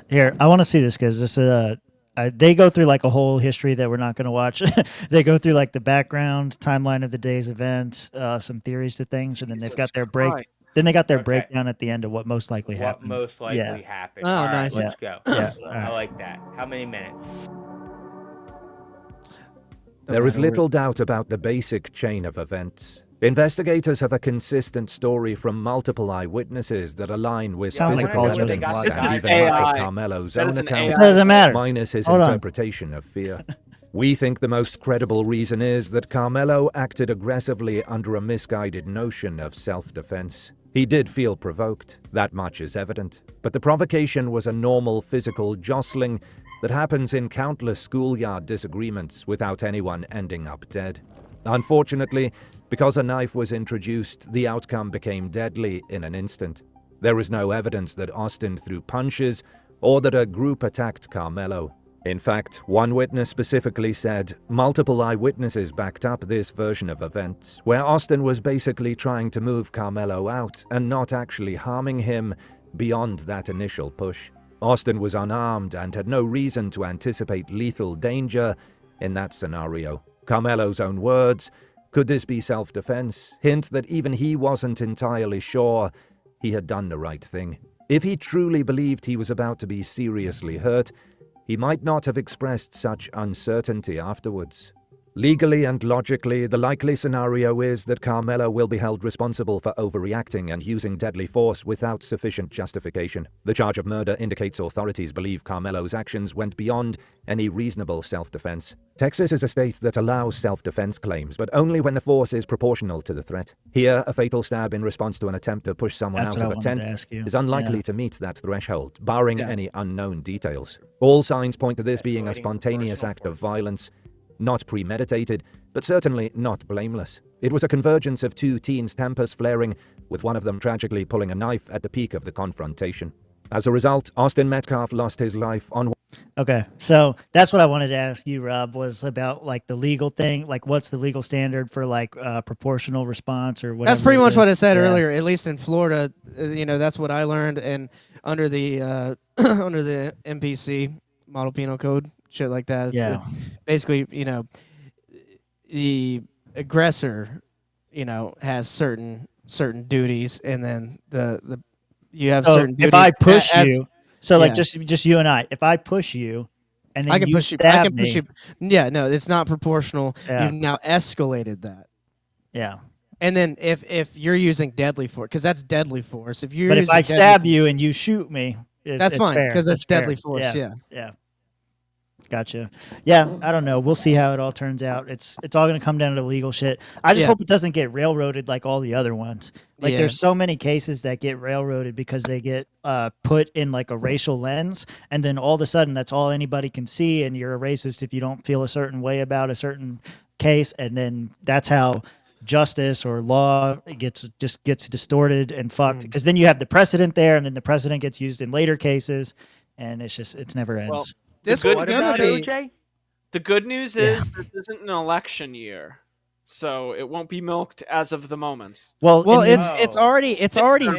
Here, I want to see this because this they go through like a whole history that we're not going to watch. They go through like the background timeline of the day's events, some theories to things, and then they've got their break. Christ. Then they got their Okay. breakdown at the end of what most likely What happened. most likely Yeah. happened. Oh, All right, nice. let's go. Yeah. I like that. How many minutes? There is little doubt about the basic chain of events. Investigators have a consistent story from multiple eyewitnesses that align with Sounds like physical Paul evidence Joseph and Watson. even This is much of AI. Carmelo's That own is an account, It doesn't matter. minus his Hold on. interpretation of fear. We think the most credible reason is that Carmelo acted aggressively under a misguided notion of self-defense. He did feel provoked, that much is evident, but the provocation was a normal physical jostling that happens in countless schoolyard disagreements without anyone ending up dead. Unfortunately, because a knife was introduced, the outcome became deadly in an instant. There is no evidence that Austin threw punches or that a group attacked Carmelo. In fact, one witness specifically said multiple eyewitnesses backed up this version of events, where Austin was basically trying to move Carmelo out and not actually harming him beyond that initial push. Austin was unarmed and had no reason to anticipate lethal danger in that scenario. Carmelo's own words, could this be self-defense, hint that even he wasn't entirely sure he had done the right thing. If he truly believed he was about to be seriously hurt, he might not have expressed such uncertainty afterwards. Legally and logically, the likely scenario is that Carmelo will be held responsible for overreacting and using deadly force without sufficient justification. The charge of murder indicates authorities believe Carmelo's actions went beyond any reasonable self-defense. Texas is a state that allows self-defense claims, but only when the force is proportional to the threat. Here, a fatal stab in response to an attempt to push someone That's out what of I a wanted tent to ask you. is unlikely Yeah. to meet that threshold, barring any unknown details. All signs point to this being a spontaneous act of violence, not premeditated, but certainly not blameless. It was a convergence of two teens' tempers flaring, with one of them tragically pulling a knife at the peak of the confrontation. As a result, Austin Metcalf lost his life on... Okay, so that's what I wanted to ask you, Rob, was about like the legal thing. Like, what's the legal standard for like proportional response or whatever? That's pretty it much what I is? said Yeah. earlier. At least in Florida, that's what I learned. And under the under the MPC model penal code, shit like that. It's Yeah. basically, the aggressor, has certain duties, and then the you have So certain duties. if I push as- you, so like yeah. just you and I, if I push you, and then I can you push you. stab I can push me, you. Yeah, no, it's not proportional. Yeah. You've now escalated that. Yeah. And then if you're using deadly force, because that's deadly force. If you're But if using I deadly stab force- you and you shoot me, That's it's fine, fair. 'cause that's fair. deadly force, yeah. Yeah. Gotcha. Yeah, I don't know. We'll see how it all turns out. It's all going to come down to legal shit. I just Yeah. hope it doesn't get railroaded like all the other ones. Like Yeah. there's so many cases that get railroaded because they get put in like a racial lens, and then all of a sudden that's all anybody can see, and you're a racist if you don't feel a certain way about a certain case, and then that's how justice or law gets distorted and fucked, because then you have the precedent there, and then the precedent gets used in later cases, and it's never ends. Well, This the one's good gonna news- be. The good news is this isn't an election year. so it won't be milked as of the moment. Well, it's already It's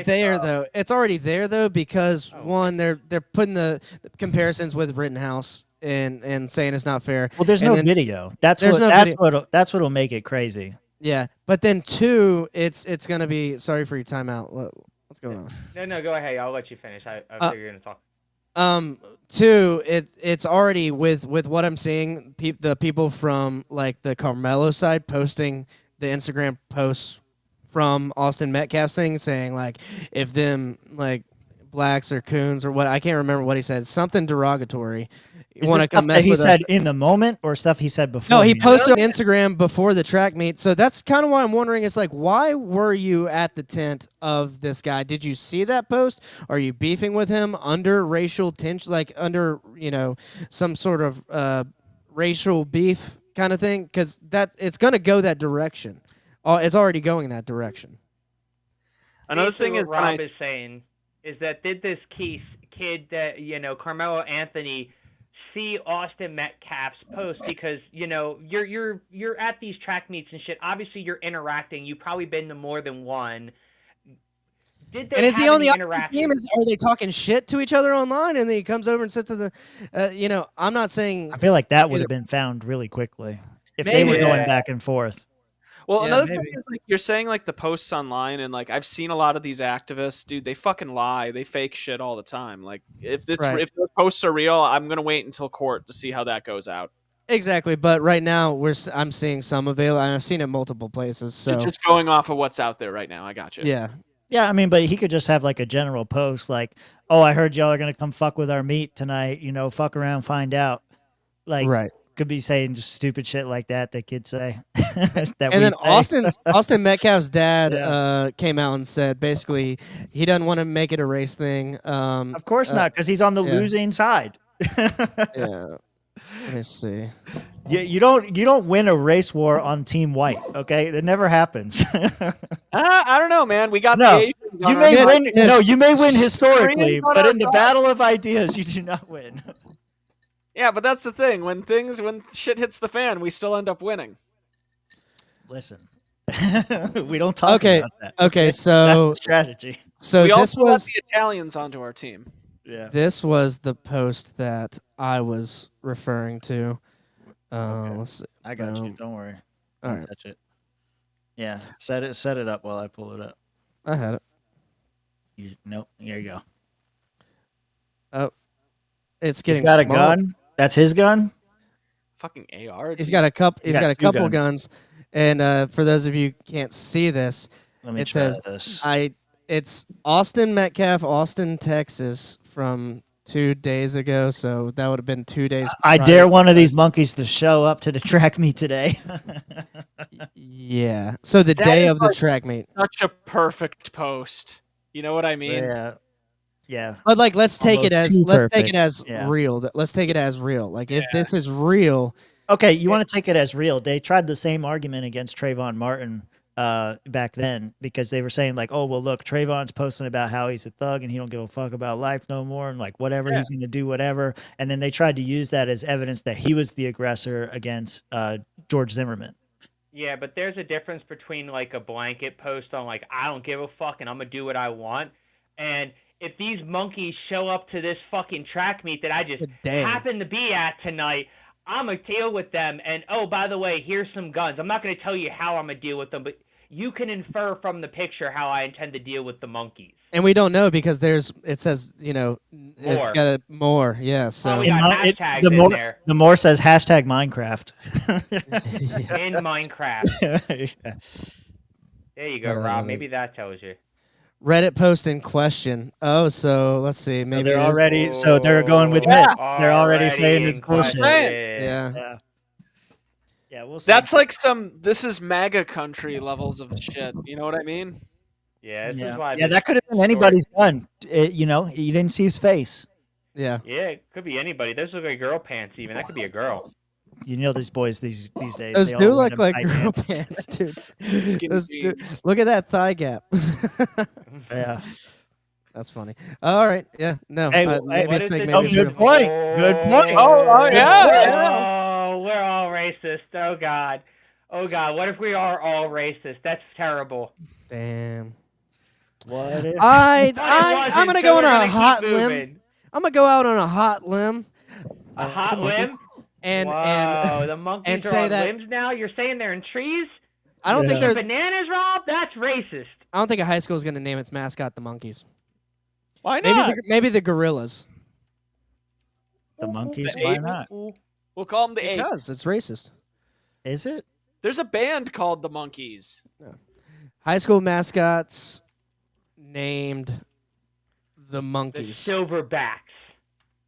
there up. though. It's already there though because one, they're putting the comparisons with Rittenhouse and saying it's not fair. Well, there's And no then video. That's there's what no video. that's what'll make it crazy. Yeah, but then two, it's gonna be. Sorry for your timeout. What's going on? No, go ahead. I'll let you finish. I figure you're gonna talk. Two, it's already with what I'm seeing. The people from like the Carmelo side posting the Instagram posts from Austin Metcalf's thing, saying like if them like blacks or coons or what, I can't remember what he said, something derogatory. Is this stuff that he said in the moment or stuff he said before? No, he posted on Instagram before the track meet. So that's kind of why I'm wondering. It's like, why were you at the tent of this guy? Did you see that post? Are you beefing with him under racial tension, like under, some sort of racial beef kind of thing? Because it's going to go that direction. It's already going that direction. Another Basically thing is, what Rob is saying is that did this kid that Carmelo Anthony see Austin Metcalf's post, because you're at these track meets and shit. Obviously, you're interacting. You've probably been to more than one. Did they And is he on the interaction? team? Are they talking shit to each other online? And then he comes over and sits to the, I'm not saying. I feel like that would have been found really quickly if they were going back and forth. Well, another thing is, like, you're saying, like, the posts online, and, like, I've seen a lot of these activists, dude, they fucking lie. They fake shit all the time. Like, if those posts are real, I'm going to wait until court to see how that goes out. Exactly, but right now I'm seeing some available, and I've seen it multiple places. So You're just going off of what's out there right now. I got you. Yeah. Yeah, I mean, but he could just have like a general post like, "Oh, I heard y'all are going to come fuck with our meat tonight, fuck around, find out." Like, right. Could be saying just stupid shit like that kids say. And then Austin Metcalf's dad came out and said basically he doesn't want to make it a race thing. Of course not, because he's on the losing side. Yeah. Let me see. Yeah, you don't win a race war on Team White. Okay, that never happens. I don't know, man. We got the Asians on you our may side. win. No, you may win historically, Koreans on but our in the side. battle of ideas, you do not win. Yeah, but that's the thing. When shit hits the fan, we still end up winning. Listen, we don't talk about that. Okay, That's so the strategy. So we this also was let the Italians onto our team. Yeah. This was the post that I was referring to. Let's see. I got you. Don't worry. All Don't right. touch it. Yeah, set it up while I pull it up. I had it. Nope. Here you go. Oh, it's getting. He's got a small. gun. That's his gun. Fucking AR. He's got a couple. He's got a two couple guns. guns. And for those of you who can't see this, Let me it try says this. It's Austin Metcalf, Austin, Texas, from 2 days ago. So that would have been 2 days. I prior. dare one of these monkeys to show up to the track meet today. Yeah. So the That day is, of the like, track meet. Such a perfect post. You know what I mean? Yeah. But like, let's take it Almost as too let's take it perfect. as Yeah. real. Let's take it as real. Like if this is real. Okay, you want to take it as real. They tried the same argument against Trayvon Martin back then because they were saying like, oh, well, look, Trayvon's posting about how he's a thug and he don't give a fuck about life no more and like whatever, he's going to do whatever. And then they tried to use that as evidence that he was the aggressor against George Zimmerman. Yeah, but there's a difference between like a blanket post on like I don't give a fuck and I'm gonna do what I want, and if these monkeys show up to this fucking track meet that I just happen to be at tonight, I'm gonna deal with them. And oh, by the way, here's some guns. I'm not gonna tell you how I'm gonna deal with them, but you can infer from the picture how I intend to deal with the monkeys. And we don't know because it says, it's got a more. Yeah. So we got hashtags in there. The more says hashtag Minecraft. In Minecraft. Yeah. There you go, Rob. Maybe that tells you. Reddit post in question. Oh, so let's see. Maybe they're it is- already. So they're going with Mitt. They're already saying it's bullshit. Yeah. Yeah, we'll see. That's like this is MAGA country levels of shit. You know what I mean? Yeah, this is Yeah, why. yeah, that could have been anybody's gun. You didn't see his face. Yeah. Yeah, it could be anybody. Those look like girl pants. Even that could be a girl. You know these boys these days. Those they do all wear look them like tight girl pants. pants, dude. Skinny Those jeans. look at that thigh gap. Yeah. That's funny. All right. Yeah. No. Hey, maybe what it's is fake, the maybe it's good real. point. Good point. Oh, yeah. Oh, we're all racist. Oh God. Oh God, what if we are all racist? That's terrible. Damn. What if? I'm wasn't, gonna so go we're on a gonna keep hot limb. moving. I'm gonna go out on a hot limb. A hot monkey. limb? And Whoa, the monkeys and are say on that limbs now? You're saying they're in trees? I don't think there's. Bananas, Rob? That's racist. I don't think a high school is gonna name its mascot the monkeys. Why not? Maybe the gorillas. The monkeys? The Why apes? not? We'll call them the apes. Because it's racist. Is it? There's a band called the Monkeys. High school mascots named the The monkeys. silverbacks.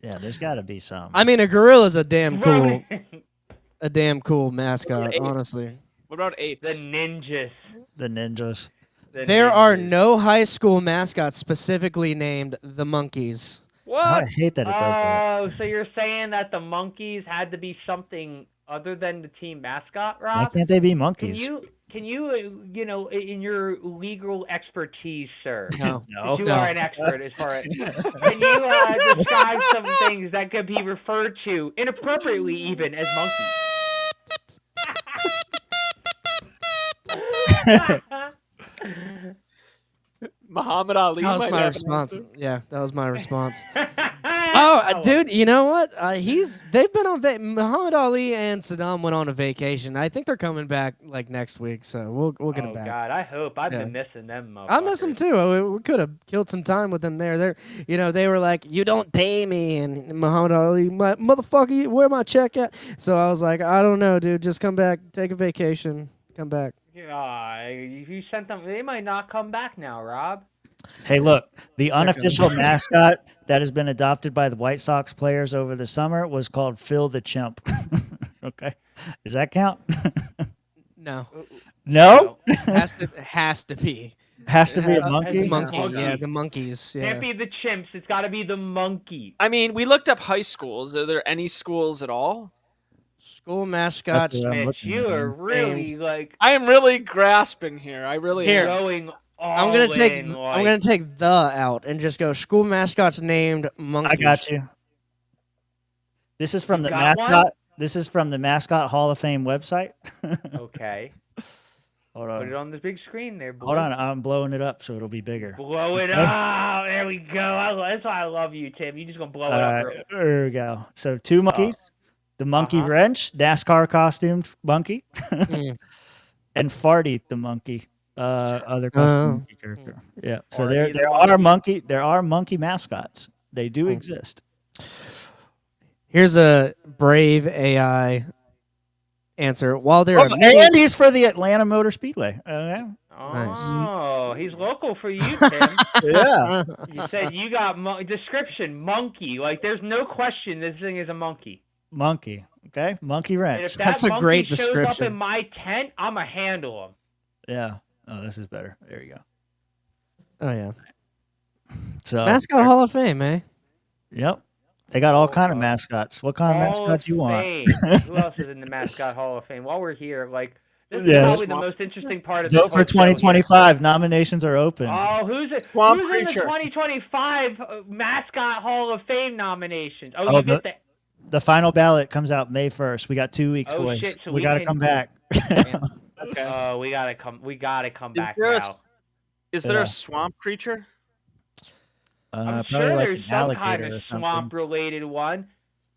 Yeah, there's got to be some. I mean, a gorilla's a damn cool, The mascot. apes? Honestly, What about apes? ninjas. The ninjas. there are no high school mascots specifically named the monkeys. What? I hate that it does that. Oh, so you're saying that the monkeys had to be something other than the team mascot, Rob? Why can't they be Can monkeys? you, in your legal expertise, sir? No. No. You are an expert as far as. Can you describe some things that could be referred to inappropriately, even as monkeys? Muhammad Ali. That was might my have an response. answer. Yeah, that was my response. Oh, dude, you know what? They've been on Muhammad Ali and Saddam went on a vacation. I think they're coming back like next week, so we'll get them back. God, I hope. I've Yeah. been missing them. I miss them too. We could have killed some time with them there. They were like, "You don't pay me," and Muhammad Ali, motherfucker, where my check at? So I was like, "I don't know, dude. Just come back, take a vacation, come back." If you sent them, they might not come back now, Rob. Hey, look, the unofficial mascot that has been adopted by the White Sox players over the summer was called Phil the Chimp. Okay. Does that count? No. No? has to be. Has to be a monkey? Monkey, yeah, the monkeys. Yeah. Can't be the chimps. It's got to be the monkey. I mean, we looked up high schools. Are there any schools at all? School mascots. Mitch, you are really like. I am really grasping here. I really am. Going all I'm gonna take in, I'm gonna take the out and just go school mascots named monkeys. I got you. This is from the got mascot. one? This is from the Mascot Hall of Fame website. Okay. Hold Put it on. on the big screen there, boy. Hold on. I'm blowing it up so it'll be bigger. Blow it Okay. up. There we go. That's why I love you, Tim. You're just gonna blow it up. Real There we go. So 2 monkeys. The monkey wrench, NASCAR costumed monkey, and Farty the monkey, other costume monkey character. Yeah. So Farty there are monkey mascots. They do exist. Here's a brave AI answer. While there are and he's for the Atlanta Motor Speedway. Okay. Oh, he's local for you, Tim. Yeah. You said you got description monkey. Like, there's no question this thing is a monkey. Monkey. Okay. Monkey And wrench. if that That's a monkey great shows description. up in my tent, I'ma handle him. Yeah. Oh, this is better. There you go. Oh yeah. So Mascot Hall of Fame, eh? Yep. They got all kind of mascots. What kind of Hall mascots of you want? Fame. Who else is in the Mascot Hall of Fame? While we're here, like, this is Yes. probably the most interesting part of Vote this for whole show here. 2025. Nominations are open. Oh, who's in Swamp the Creature. 2025 Mascot Hall of Fame nominations? Oh, Oh, you get the The final ballot comes out May 1st. We got 2 weeks, Oh, boys. shit, so we we got to can- come back. Okay. Oh, we gotta come back there now. Is there Yeah. a swamp creature? I'm probably sure like there's an some kind alligator of or something. swamp-related one.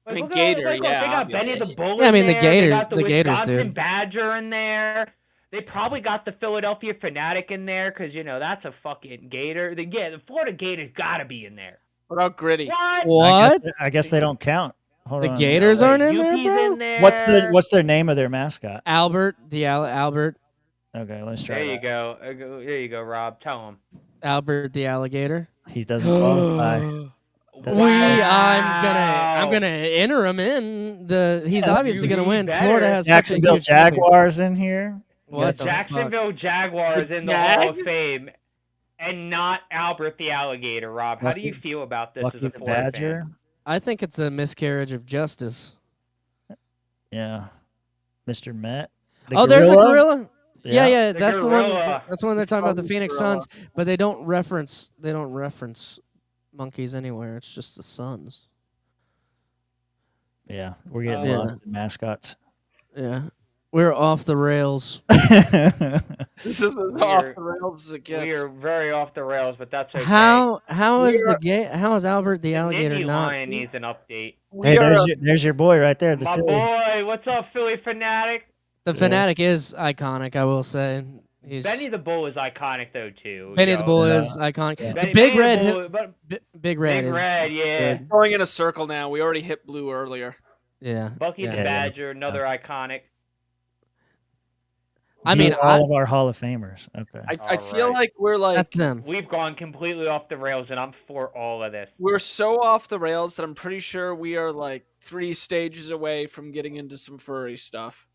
I mean, look at- gator, look, yeah, They got Benny the obviously. Bull Yeah, I mean, in the there. gators- They got the gators, Wisconsin dude. Badger in there. They probably got the Philadelphia Fanatic in there because, that's a fucking gator. The Florida Gator's got to be in there. What about Gritty? What? I guess they don't count. Hold The on. Gators aren't in there, Yuki's bro. in there. What's their name of their mascot? Albert, Albert, Okay, let's try There you that. go. There you go, Rob. Tell him. Albert the alligator. He doesn't qualify. I'm gonna enter him in the. He's obviously gonna win. better. Florida has Jacksonville such a huge championship. Jaguars in here. What the fuck? Jacksonville Jaguars in the Hall of Fame, and not Albert the Alligator. Rob, how do you feel about this Lucky as a the Florida Badger. fan? I think it's a miscarriage of justice. Yeah. Mr. Met. There's a gorilla. Yeah, Yeah. The that's the one. gorilla. That's the one they're talking about, the Phoenix gorilla. Suns. But they don't reference. Monkeys anywhere. It's just the Suns. Yeah, we're getting Yeah. lost in mascots. Yeah. We're off the rails. This is as off the rails as it We gets. are very off the rails, but that's okay. How is how is Albert the alligator Ninja not? Lion needs an update. Hey, there's your boy right there, the My Philly. boy, what's up, Philly fanatic? The fanatic is iconic, I will say. He's Benny the Bull is iconic though too. Benny yo. the Bull is iconic. Yeah. The Benny- big Benny red, the Bull, but big red Big is Red, yeah. good. Going in a circle now. We already hit blue earlier. Yeah. Bucky the yeah. Badger, another iconic. I mean, all of our Hall of Famers. Okay. I feel like we're like That's them. We've gone completely off the rails, and I'm for all of this. we're so off the rails that I'm pretty sure we are like 3 stages away from getting into some furry stuff.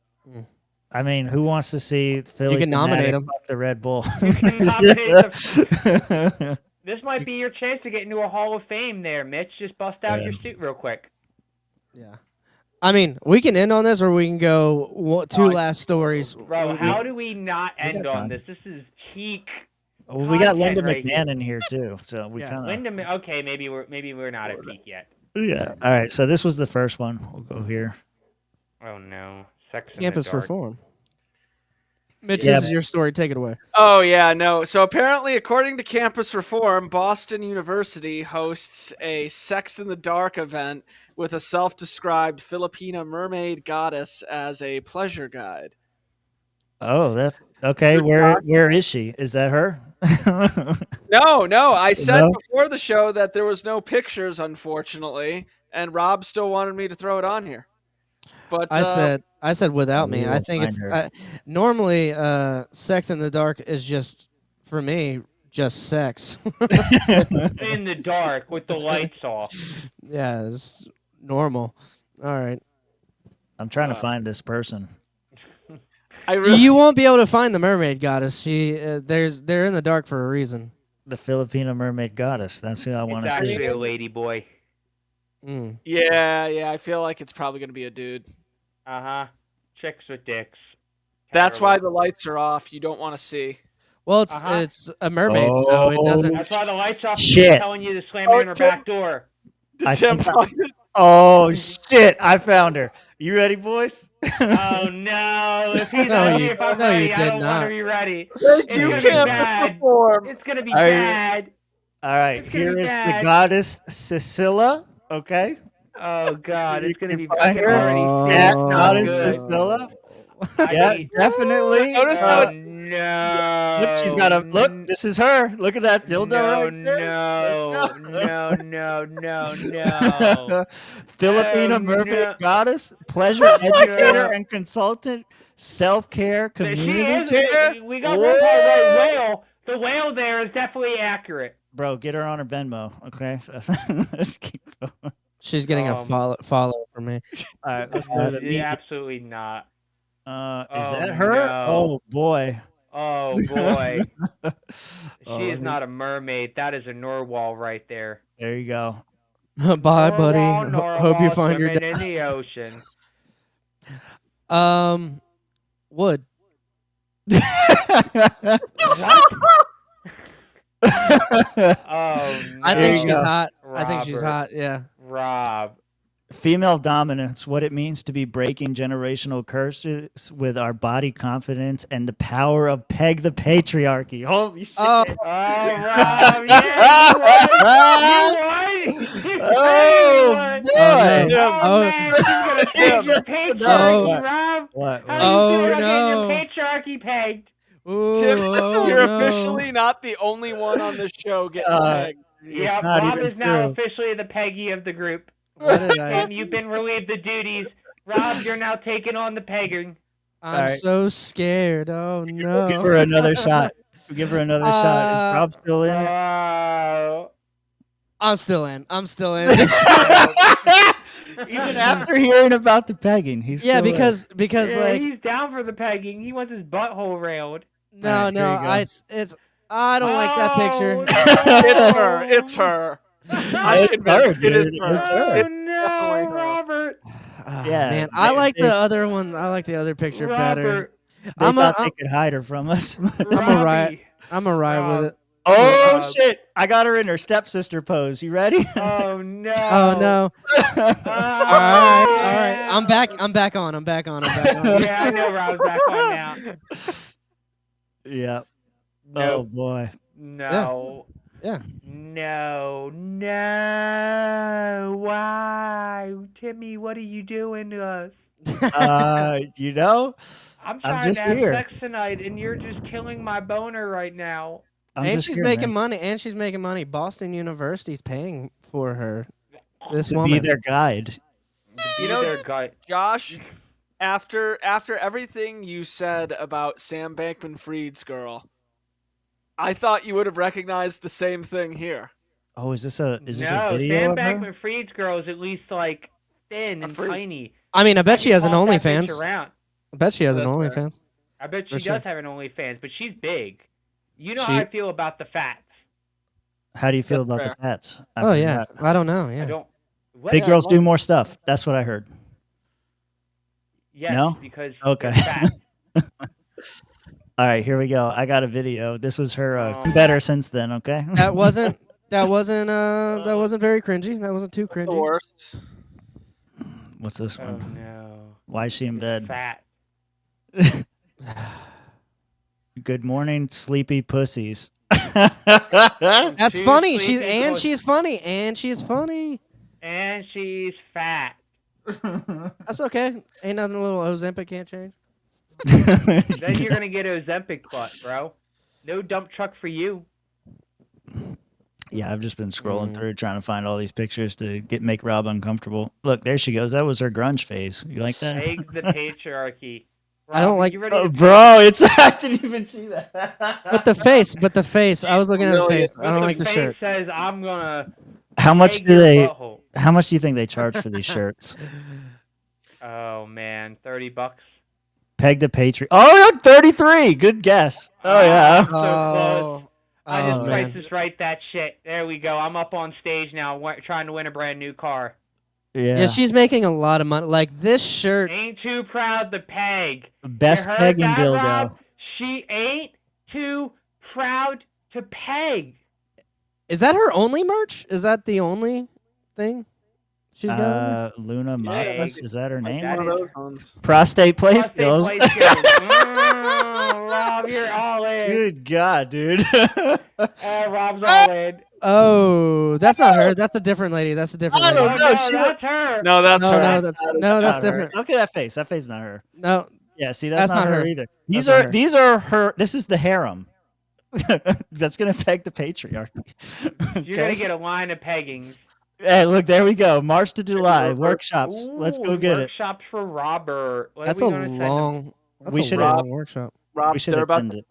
I mean, who wants to see Philly? You can nominate fanatic him. fuck the Red Bull. You can nominate This might be your chance to get into a Hall of Fame there, Mitch. Just bust out your suit real quick. Yeah. I mean, we can end on this, or we can go two last stories. Bro, how do we not end got on time. this? This is peak. Well, we got content Linda right McMahon here. in here too, so we kind of. Linda, okay, maybe we're not at peak yet. Yeah. All right. So this was the first one. We'll go here. Oh no, Sex in Campus the Dark. Reform. Mitch, Yeah, this is your story. Take it away. Oh yeah, no. So apparently, according to Campus Reform, Boston University hosts a Sex in the Dark event with a self-described Filipina mermaid goddess as a pleasure guide. Oh, that's okay. Where is she? Is that her? No. I said No? before the show that there was no pictures, unfortunately, and Rob still wanted me to throw it on here. But I said without me. we I will think it's find her. normally Sex in the Dark is just for me just sex. In the dark with the lights off. Yeah, it's normal. All right. I'm trying to find this person. You won't be able to find the mermaid goddess. They're in the dark for a reason. The Filipino mermaid goddess. That's who I want It's to actually see. a lady boy. Yeah, I feel like it's probably going to be a dude. Uh-huh. Chicks with dicks. That's why Terrible. the lights are off. You don't want to see. Well, it's a mermaid, so it doesn't. That's why the lights off. Shit. She's telling you to slam her in her Tim- back door. Did I Tim think find it? Oh shit! I found her. You ready, boys? Oh no! If he's No, asking you- if I'm no, you ready, I did don't not. want to be ready. Thank It's you, gonna be Campus bad. Reform. It's gonna be Are you- bad. All right. It's gonna Here be is the bad. goddess Cecilia. Okay. Oh god, it's gonna be Find fucking her. already. Yeah, Oh, goddess good. Cecilia. I Yeah, need- definitely. Notice how it's no. Look, she's got a look. This is her. Look at that dildo No, right there. no. Filipino Oh, mermaid no. goddess, pleasure educator and consultant, self-care, She community is. care. We got one part right. Whale. The whale there is definitely accurate. Bro, get her on her Venmo, okay? Let's keep going. She's getting a follow from me. All right, let's go to the meat. Absolutely not. Is Oh, that her? no. Oh boy. Oh boy. Oh, She let is me- not a mermaid. That is a narwhal right there. There you go. Bye, buddy. Narwhal, Hope you narwhal find your swimming in the ocean. Wood. Oh no. I think There you she's go. hot. I think she's Robert. hot. Yeah. Rob. Female dominance, what it means to be breaking generational curses with our body confidence and the power of peg the patriarchy. Holy shit. Oh, Oh, Rob, yeah, you won. You won. Oh, You boy. won. Oh. Man, she's gonna peg the patriarchy, Rob. What? How Oh, you doing no. getting your patriarchy pegged? Ooh, Tim, oh, you're no. officially not the only one on this show getting pegged. Yeah, not Rob even is now true. officially the Peggy of the group. What did I? Tim, you've been relieved of duties. Rob, you're now taking on the pegging. I'm Alright. so scared. Oh no. Give her another shot. Give her another shot. Is Rob still in it? Oh. I'm still in. I'm still in. Even after hearing about the pegging, he's Yeah, still in. because Yeah, like he's down for the pegging. He wants his butthole railed. no, Alright, here you go. it's I don't like that picture. It's her. It's her. I It's convinced- her, It is dude. her. It's her. Oh no, Robert. Yeah, man, I they- like they- the other one. I like the other picture better. Robert. They I'm thought a- they could hide her from us. I'm a riot. I'm a ride with it. Oh shit! I got her in her stepsister pose. You ready? Oh no! Oh no! All right. I'm back on. Yeah, I know Rob's back on now. Yeah. Nope. Oh boy. No. Yeah. No. Why, Timmy? What are you doing to us? You know, I'm I'm trying just to have here. sex tonight, and you're just killing my boner right now. And she's making money. Boston University's paying for her. This to woman. be their guide. You know, Their guy. Josh, after everything you said about Sam Bankman-Fried's girl, I thought you would have recognized the same thing here. Oh, is this a video Sam of her? Bankman-Fried's girl is at least like thin and tiny. I mean, I bet she has an can toss that bitch OnlyFans. around. I bet she has an That's fair. OnlyFans. I bet she For sure. does have an OnlyFans, but she's big. You know how I feel about the fats. How do you feel about fair. the fats? Oh yeah, I don't know. Yeah. I don't. What Big I girls do love- more stuff. That's what I heard. Yes, No? because Okay. they're fat. All right, here we go. I got a video. This was her better since then. Okay. That wasn't very cringy. That wasn't too cringy. The worst. What's this Oh one? no. Why is she in bed? Fat. Good morning, sleepy pussies. That's She's funny. sleepy She's funny. And she's funny. And she's fat. That's okay. Ain't nothing a little Ozempic can't change. Then you're gonna get Ozempic butt, bro. No dump truck for you. Yeah, I've just been scrolling through trying to find all these pictures to make Rob uncomfortable. Look, there she goes. That was her grunge phase. You like that? Eggs the patriarchy. I don't Rob, like- you ready Oh, to bro, it's I didn't even see that. But the face. I was looking at the face. I don't like the face shirt. says I'm gonna. How much egg do your they? butthole. How much do you think they charge for these shirts? Oh man, $30. Peg the Patriot. Oh, yeah, 33. Good guess. Oh yeah. So close. I just man. price is right that shit. There we go. I'm up on stage now, trying to win a brand new car. Yeah, she's making a lot of money. Like this shirt. Ain't too proud to peg. Best You heard pegging that, dildo. Rob? She ain't too proud to peg. Is that her only merch? Is that the only thing she's got? Luna Magnus, is that her name? that One is- of those ones. Prostate play Prostate skills. play skills. Rob, you're all in. Good God, dude. Rob's all in. Oh, that's not her. That's a different lady. That's a different lady. Oh, No, no, she that's her. No, that's her. No, that's not her. different. Look at that face. That face is not her. No, Yeah, see, that's That's not not her her. either. That's not her. These are her. This is the harem. That's gonna affect the patriarchy. You're gonna get a line of peggings. Hey, look, there we go. March to July workshops. Let's go get it. Workshops for Robert. What that's are a we gonna send him? long. That's We a should long have- workshop. Rob, We should they're have about done it.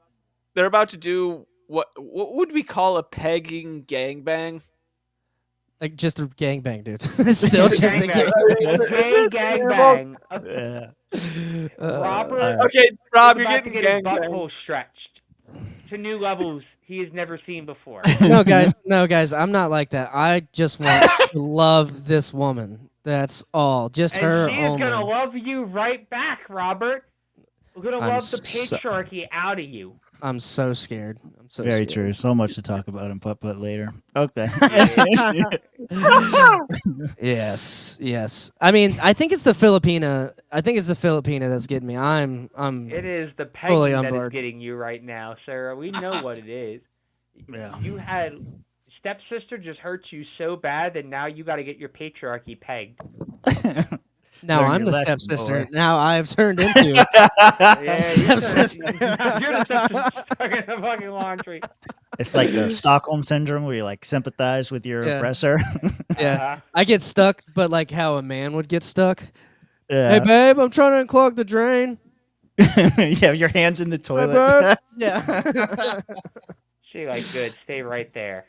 they're about to do what would we call a pegging gangbang? Like just a gangbang, dude. Still just a Gang, gang, bang. Yeah. Robert. Okay, Rob, is you're about to getting get his gangbang. butthole stretched to new levels he has never seen before. No, guys, I'm not like that. I just want to love this woman. That's all. Just And her she is only. gonna love you right back, Robert. We're gonna I'm love the so- patriarchy out of you. I'm so scared. I'm so Very scared. true. So much to talk about in putt later. Okay. Yes. I mean, I think it's the Filipina. I think it's the Filipina that's getting me. I'm It is the fully pegging on that is board. getting you right now, Sarah. We know what it is. Yeah. You had stepsister just hurt you so bad that now you got to get your patriarchy pegged. Now Learn I'm your the lesson, stepsister. boy. now I've turned into Yeah, stepsister. you're the stepsister stuck in the fucking laundry. It's like the Stockholm syndrome where you like sympathize with your Yeah. oppressor. Yeah, Uh-huh. I get stuck, but like how a man would get stuck. Yeah. Hey, babe, I'm trying to unclog the drain. Yeah, your hands in the Hey, toilet. babe. Yeah. She like, good, stay right there.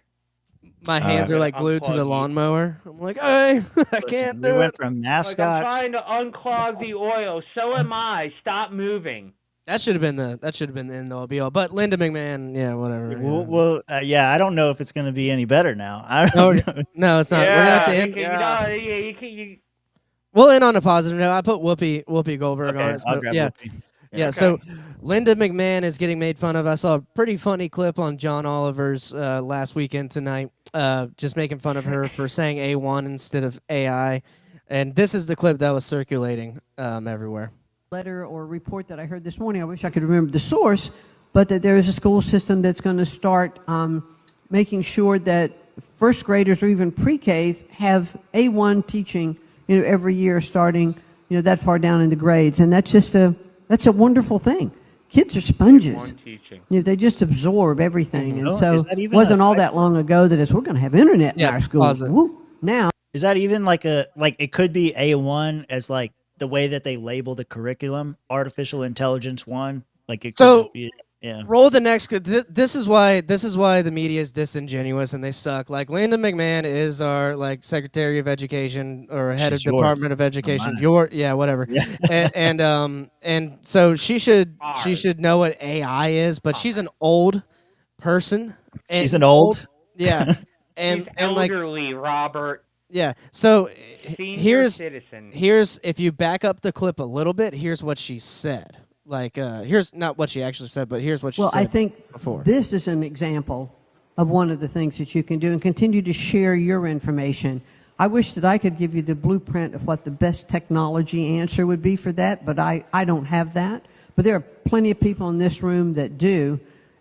My hands are like glued to the Unplug you. lawnmower. I'm like, hey, I can't we do went it. from Like, I'm mascots. trying to unclog the oil. So am I. Stop moving. That should have been the end all be all. But Linda McMahon, yeah, whatever. Well, yeah, I don't know if it's going to be any better now. I No, don't know. no, it's not. We're gonna have to you end. can- you know, you can- We'll end on a positive note. I put Whoopi Goldberg Okay, on it. I'll So, grab yeah, Whoopi. Yeah, so Linda McMahon is getting made fun of. I saw a pretty funny clip on John Oliver's last weekend tonight, just making fun of her for saying A1 instead of AI. And this is the clip that was circulating everywhere. Letter or report that I heard this morning, I wish I could remember the source, but that there is a school system that's going to start making sure that first graders or even pre-Ks have A1 teaching, every year starting, that far down in the grades. And that's just that's a wonderful thing. Kids are sponges. They just absorb everything. And so it wasn't all that long ago that we're going to have internet in our schools. Now. Is that even like it could be A1 as like the way that they label the curriculum, artificial intelligence 1? Like it could be, yeah. Roll the next. This is why the media is disingenuous and they suck. Like Linda McMahon is our Secretary of Education or head of Department of Education. Whatever. Yeah. and so she should know what AI is, but she's an old person. She's an old. Yeah. And elderly, Robert. Yeah. So here's if you back up the clip a little bit, here's what she said. Here's not what she actually said, but here's what she said. Well, I think before. This is an example of one of the things that you can do and continue to share your information. I wish that I could give you the blueprint of what the best technology answer would be for that, but I don't have that. But there are plenty of people in this room that do.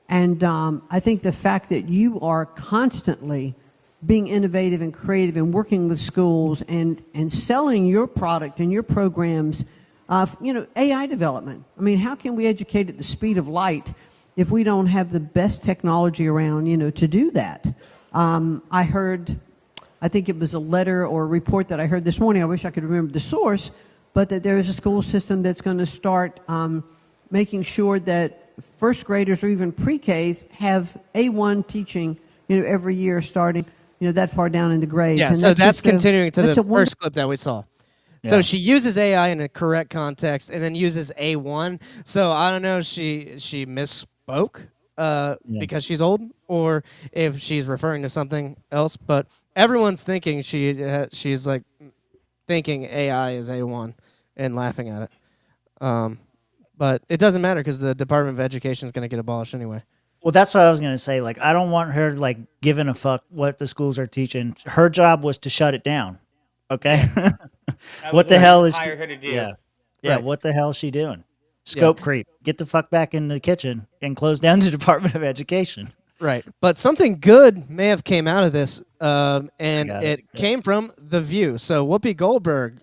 And I think the fact that you are constantly being innovative and creative and working with schools and selling your product and your programs, AI development. I mean, how can we educate at the speed of light if we don't have the best technology around, to do that? I think it was a letter or a report that I heard this morning. I wish I could remember the source, but that there is a school system that's going to start making sure that first graders or even pre-Ks have A1 teaching, every year starting, that far down in the grades. Yeah, and so that's continuing to the first clip that we saw. Yeah. So she uses AI in a correct context and then uses A1. So I don't know if she misspoke because she's old or if she's referring to something else. But everyone's thinking she's like thinking AI is A1 and laughing at it. But it doesn't matter because the Department of Education is going to get abolished anyway. Well, that's what I was going to say. I don't want her giving a fuck what the schools are teaching. Her job was to shut it down. Okay. What the hell is hire her to do. Yeah. Right. What the hell is she doing? Scope creep. Get the fuck back in the kitchen and close down the Department of Education. Right. But something good may have came out of this, and it came from The View. So Whoopi Goldberg,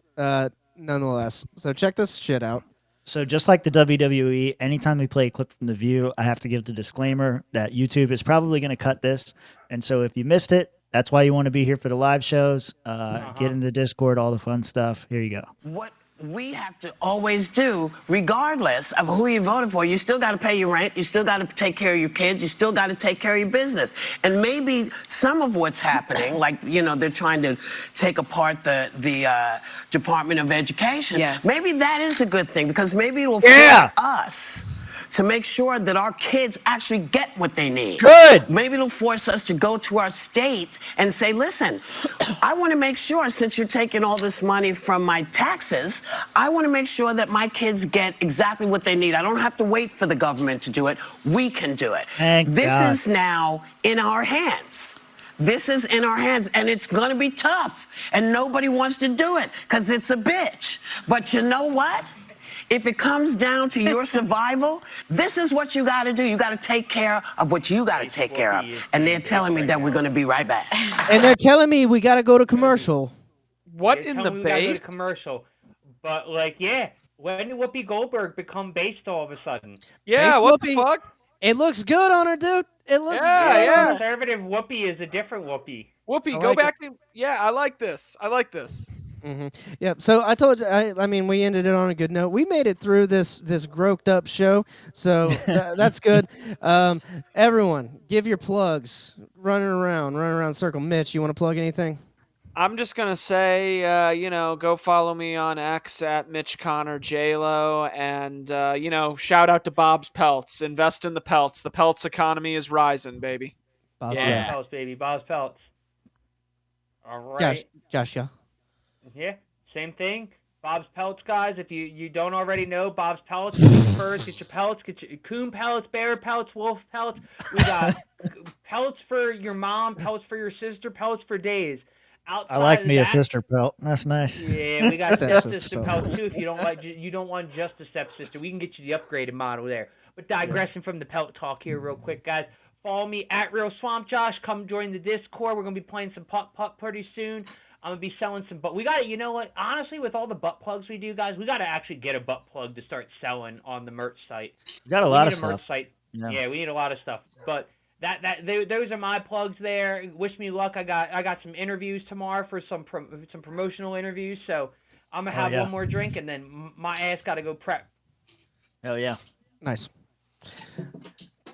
nonetheless. So check this shit out. So just like the WWE, anytime we play a clip from The View, I have to give the disclaimer that YouTube is probably going to cut this. And so if you missed it, that's why you want to be here for the live shows. Get in the Discord, all the fun stuff. Here you go. What we have to always do, regardless of who you voted for, you still got to pay your rent. You still got to take care of your kids. You still got to take care of your business. And maybe some of what's happening, they're trying to take apart the Department of Education. Yes. Maybe that is a good thing because maybe it will force us to make sure that our kids actually get what they need. Good. Maybe it'll force us to go to our state and say, listen, I want to make sure, since you're taking all this money from my taxes, I want to make sure that my kids get exactly what they need. I don't have to wait for the government to do it. We can do it. This is now in our hands. This is in our hands, and it's going to be tough, and nobody wants to do it because it's a bitch. But you know what? If it comes down to your survival, this is what you got to do. You got to take care of what you got to take care of. And they're telling me that we're going to be right back. And they're telling me we got to go to commercial. What They're in telling the me we gotta go base? to commercial. But when did Whoopi Goldberg become based all of a sudden? Yeah, Base what Whoopi, the fuck? It looks good on her, dude. It looks Yeah, good. yeah. Conservative Whoopi is a different Whoopi. Whoopi, I go like back to I like this. I like this. Mm-hmm. Yeah. So I told you. I mean, we ended it on a good note. We made it through this groped up show, so that's good. Everyone, give your plugs. Running around circle. Mitch, you want to plug anything? I'm just gonna say, go follow me on X at Mitch Connor JLo, and shout out to Bob's Pelts. Invest in the pelts. The pelts economy is rising, baby. Bob's Pelts, baby. Bob's Pelts. All right. Josh, yeah. Yeah, same thing. Bob's Pellets, guys. If you don't already know, Bob's Pellets. Get your furs, get your pellets, get your coon pellets, bear pellets, wolf pellets. We got pellets for your mom, pellets for your sister, pellets for days. Outside I like of me a that, sister pelt. That's nice. yeah, we got stepsister pellets too. If you don't want just a stepsister, we can get you the upgraded model there. But digressing from the pelt talk here, real quick, guys. Follow me at Real Swamp Josh. Come join the Discord. We're gonna be playing some putt pretty soon. I'm gonna be selling some, but we got to, you know what? Honestly, with all the butt plugs we do, guys, we got to actually get a butt plug to start selling on the merch site. We got a lot of merch stuff. Site. Yeah. Yeah, we need a lot of stuff. But those are my plugs there. Wish me luck. I got some interviews tomorrow for some promotional interviews. So I'm gonna have one more drink, and then my ass got to go prep. Hell yeah. Nice.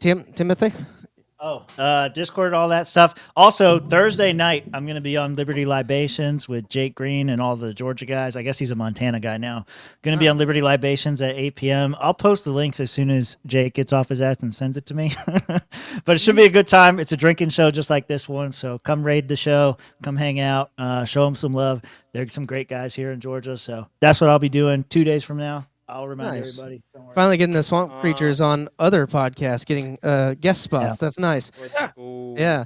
Timothy. Discord, all that stuff. Also, Thursday night, I'm going to be on Liberty Libations with Jake Green and all the Georgia guys. I guess he's a Montana guy now. Going to be on Liberty Libations at 8 p.m. I'll post the links as soon as Jake gets off his ass and sends it to me. But it should be a good time. It's a drinking show just like this one. So come raid the show. Come hang out. Show them some love. There's some great guys here in Georgia. So that's what I'll be doing 2 days from now. I'll remind everybody. Finally getting the Swamp Creatures on other podcasts, getting guest spots. That's nice. Yeah.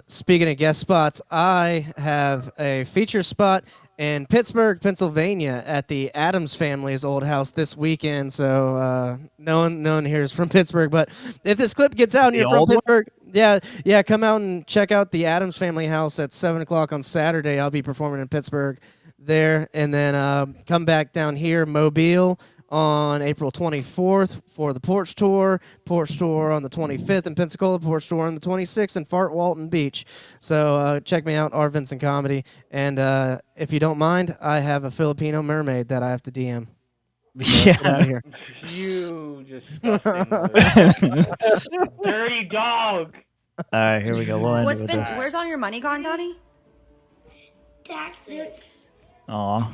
Speaking of guest spots, I have a feature spot in Pittsburgh, Pennsylvania at the Addams family's old house this weekend. So no one here is from Pittsburgh, but if this clip gets out and you're from Pittsburgh, yeah, come out and check out the Addams family house at 7 o'clock on Saturday. I'll be performing in Pittsburgh there, and then come back down here, Mobile, on April 24th for the Porch Tour on the 25th in Pensacola, Porch Tour on the 26th in Fort Walton Beach. So check me out, R. Vincent Comedy, and if you don't mind, I have a Filipino mermaid that I have to DM. Yeah. Get out of here. You disgusting dirty dog. All right, here we go. We'll end it with this. Where's all your money gone, Donnie? Taxes. Aw.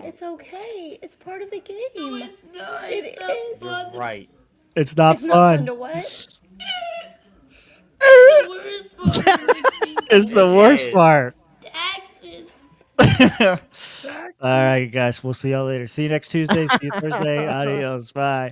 It's okay. It's part of the game. No, it's not. It is. You're right. It's not It's fun. not fun to what? It's the worst part. Taxes. All right, guys. We'll see y'all later. See you next Tuesday. See you Thursday. Adios. Bye.